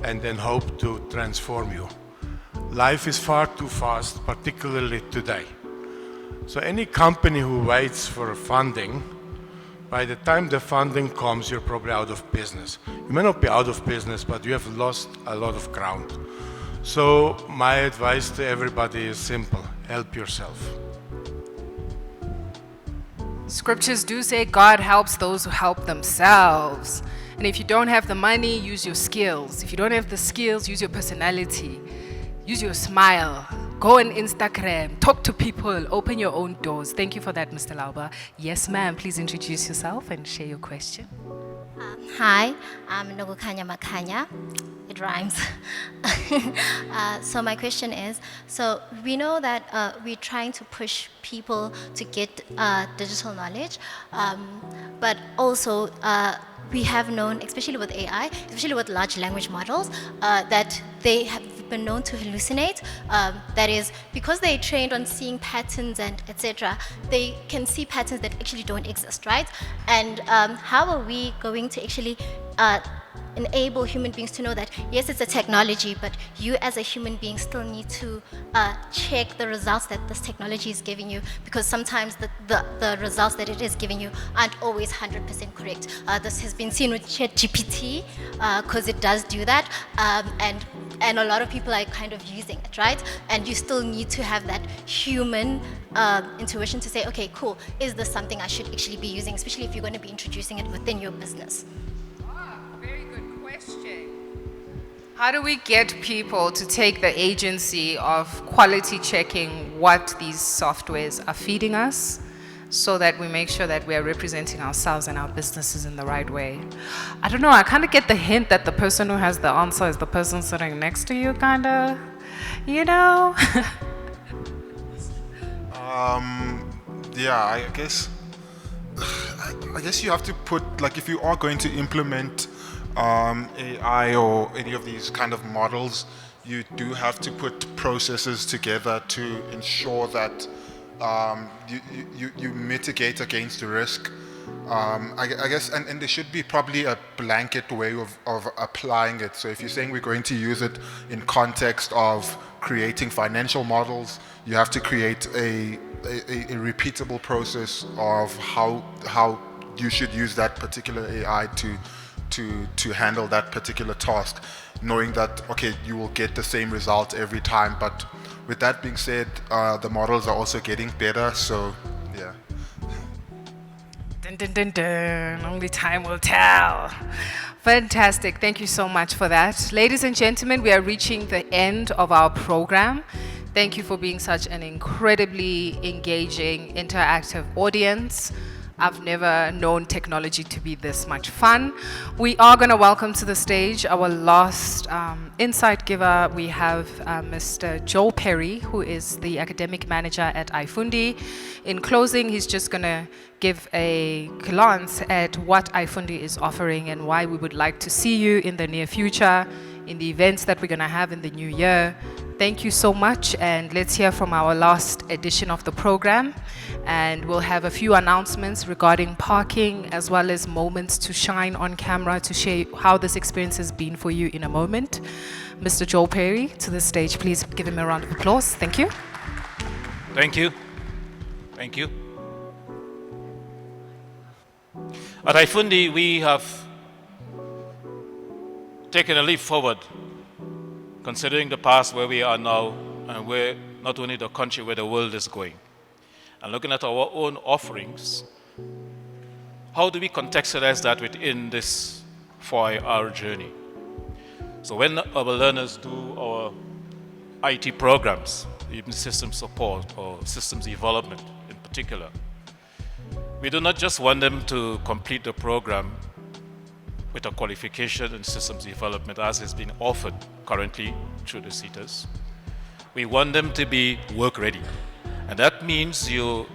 and then hope to transform you. Life is far too fast, particularly today. So any company who waits for funding, by the time the funding comes, you're probably out of business. You may not be out of business, but you have lost a lot of ground. So my advice to everybody is simple: help yourself. Scriptures do say God helps those who help themselves. And if you don't have the money, use your skills. If you don't have the skills, use your personality. Use your smile. Go on Instagram. Talk to people. Open your own doors. Thank you for that, Mr. Lauber. Yes, ma'am. Please introduce yourself and share your question. Hi, I'm Nogukanya Makanya. It rhymes. So my question is, so we know that we're trying to push people to get digital knowledge, but also we have known, especially with AI, especially with large language models, that they have been known to hallucinate. That is, because they're trained on seeing patterns and etc., they can see patterns that actually don't exist, right? And how are we going to actually enable human beings to know that, yes, it's a technology, but you as a human being still need to check the results that this technology is giving you, because sometimes the results that it is giving you aren't always 100% correct. This has been seen with ChatGPT, because it does do that, and a lot of people are kind of using it, right? And you still need to have that human intuition to say, okay, cool, is this something I should actually be using, especially if you're going to be introducing it within your business? How do we get people to take the agency of quality checking what these softwares are feeding us, so that we make sure that we are representing ourselves and our businesses in the right way? I don't know, I kind of get the hint that the person who has the answer is the person sitting next to you, kind of, you know? Yeah, I guess you have to put, like, if you are going to implement AI or any of these kind of models, you do have to put processes together to ensure that you mitigate against the risk. I guess, and there should be probably a blanket way of applying it. So if you're saying we're going to use it in context of creating financial models, you have to create a repeatable process of how you should use that particular AI to handle that particular task, knowing that, okay, you will get the same result every time. But with that being said, the models are also getting better, so yeah. Dun, dun, dun, dun. Only time will tell. Fantastic. Thank you so much for that. Ladies and gentlemen, we are reaching the end of our program. Thank you for being such an incredibly engaging, interactive audience. I've never known technology to be this much fun. We are going to welcome to the stage our last insight giver. We have Mr. Joel Perry, who is the academic manager at iFundi. In closing, he's just going to give a glance at what iFundi is offering and why we would like to see you in the near future, in the events that we're going to have in the new year. Thank you so much, and let's hear from our last edition of the program. And we'll have a few announcements regarding parking as well as moments to shine on camera to share how this experience has been for you in a moment. Mr. Joel Perry to the stage. Please give him a round of applause. Thank you. Thank you. Thank you. At iFundi, we have taken a leap forward, considering the past where we are now and where not only the country, where the world is going. And looking at our own offerings, how do we contextualize that within this 4-hour journey? So when our learners do our IT programs, even systems support or systems development in particular, we do not just want them to complete the program with a qualification in systems development as is being offered currently through the CETAs. We want them to be work ready. And that means you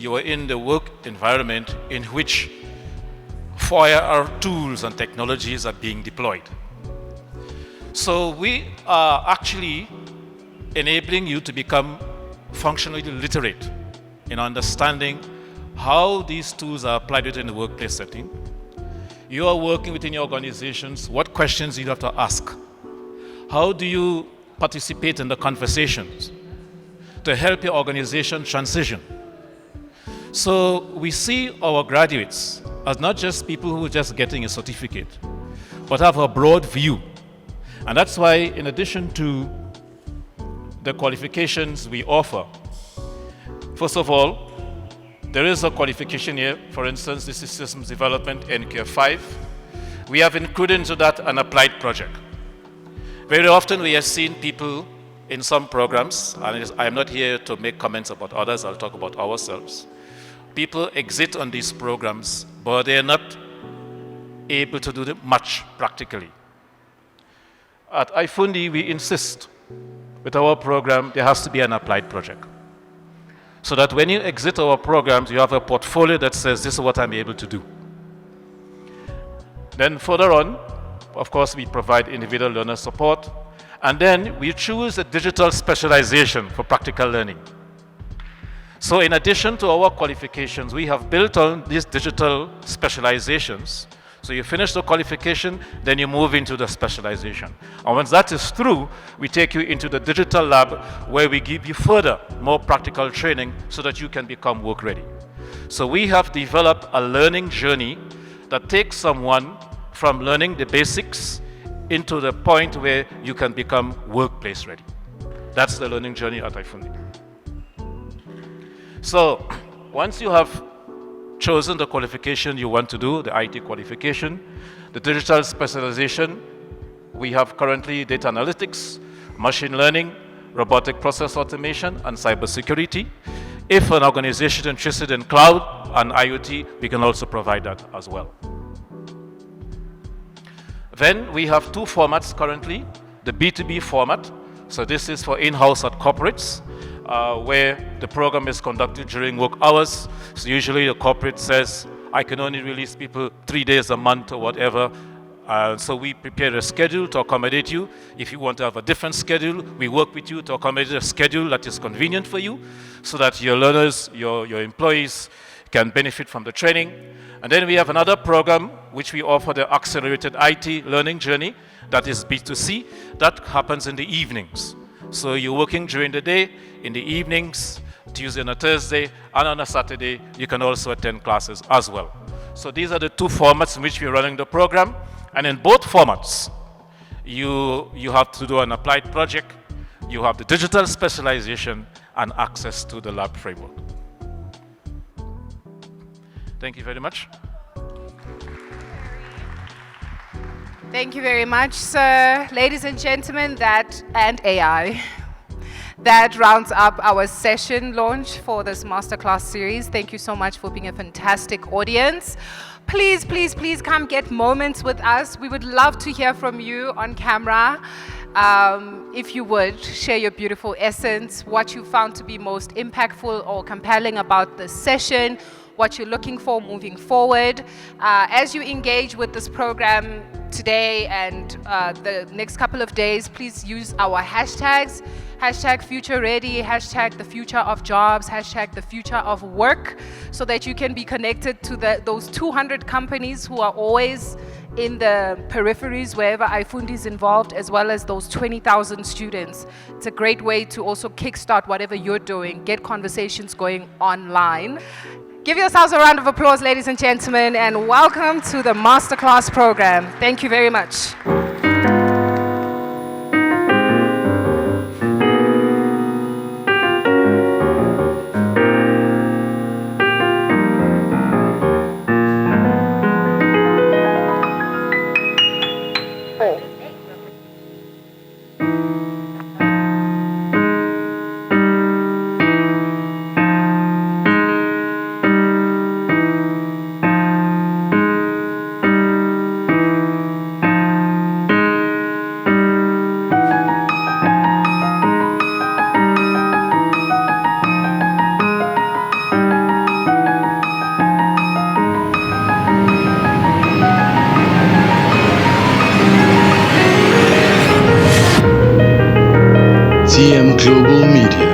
are in the work environment in which 4-hour tools and technologies are being deployed. So we are actually enabling you to become functionally literate in understanding how these tools are applied within the workplace setting. You are working within your organizations, what questions you have to ask? How do you participate in the conversations to help your organization transition? So we see our graduates as not just people who are just getting a certificate, but have a broad view. And that's why, in addition to the qualifications we offer, first of all, there is a qualification here. For instance, this is Systems Development NQ5. We have included into that an applied project. Very often we have seen people in some programs, and I'm not here to make comments about others, I'll talk about ourselves. People exit on these programs, but they're not able to do much practically. At iFundi, we insist with our program, there has to be an applied project. So that when you exit our programs, you have a portfolio that says, this is what I'm able to do. Then further on, of course, we provide individual learner support. And then we choose a digital specialization for practical learning. So in addition to our qualifications, we have built on these digital specializations. So you finish the qualification, then you move into the specialization. And once that is through, we take you into the digital lab where we give you further, more practical training so that you can become work ready. So we have developed a learning journey that takes someone from learning the basics into the point where you can become workplace ready. That's the learning journey at iFundi. So once you have chosen the qualification you want to do, the IT qualification, the digital specialization, we have currently data analytics, machine learning, robotic process automation, and cybersecurity. If an organization is interested in cloud and IoT, we can also provide that as well. Then we have two formats currently, the B2B format. So this is for in-house at corporates, where the program is conducted during work hours. So usually the corporate says, I can only release people 3 days a month or whatever. So we prepare a schedule to accommodate you. If you want to have a different schedule, we work with you to accommodate a schedule that is convenient for you so that your learners, your employees can benefit from the training. And then we have another program which we offer, the Accelerated IT Learning Journey, that is B2C. That happens in the evenings. So you're working during the day, in the evenings, Tuesday and a Thursday, and on a Saturday, you can also attend classes as well. So these are the two formats in which we're running the program. And in both formats, you have to do an applied project, you have the digital specialization, and access to the lab framework. Thank you very much. Thank you very much, sir. Ladies and gentlemen, and AI. That rounds up our session launch for this masterclass series. Thank you so much for being a fantastic audience. Please, please, please come get moments with us. We would love to hear from you on camera. If you would, share your beautiful essence, what you found to be most impactful or compelling about the session, what you're looking for moving forward. As you engage with this program, today and the next couple of days, please use our hashtags. Hashtag future ready, hashtag the future of jobs, hashtag the future of work, so that you can be connected to those 200 companies who are always in the peripheries wherever iFundi is involved, as well as those 20,000 students. It's a great way to also kickstart whatever you're doing, get conversations going online. Give yourselves a round of applause, ladies and gentlemen, and welcome to the Masterclass program. Thank you very much. TM Global Media.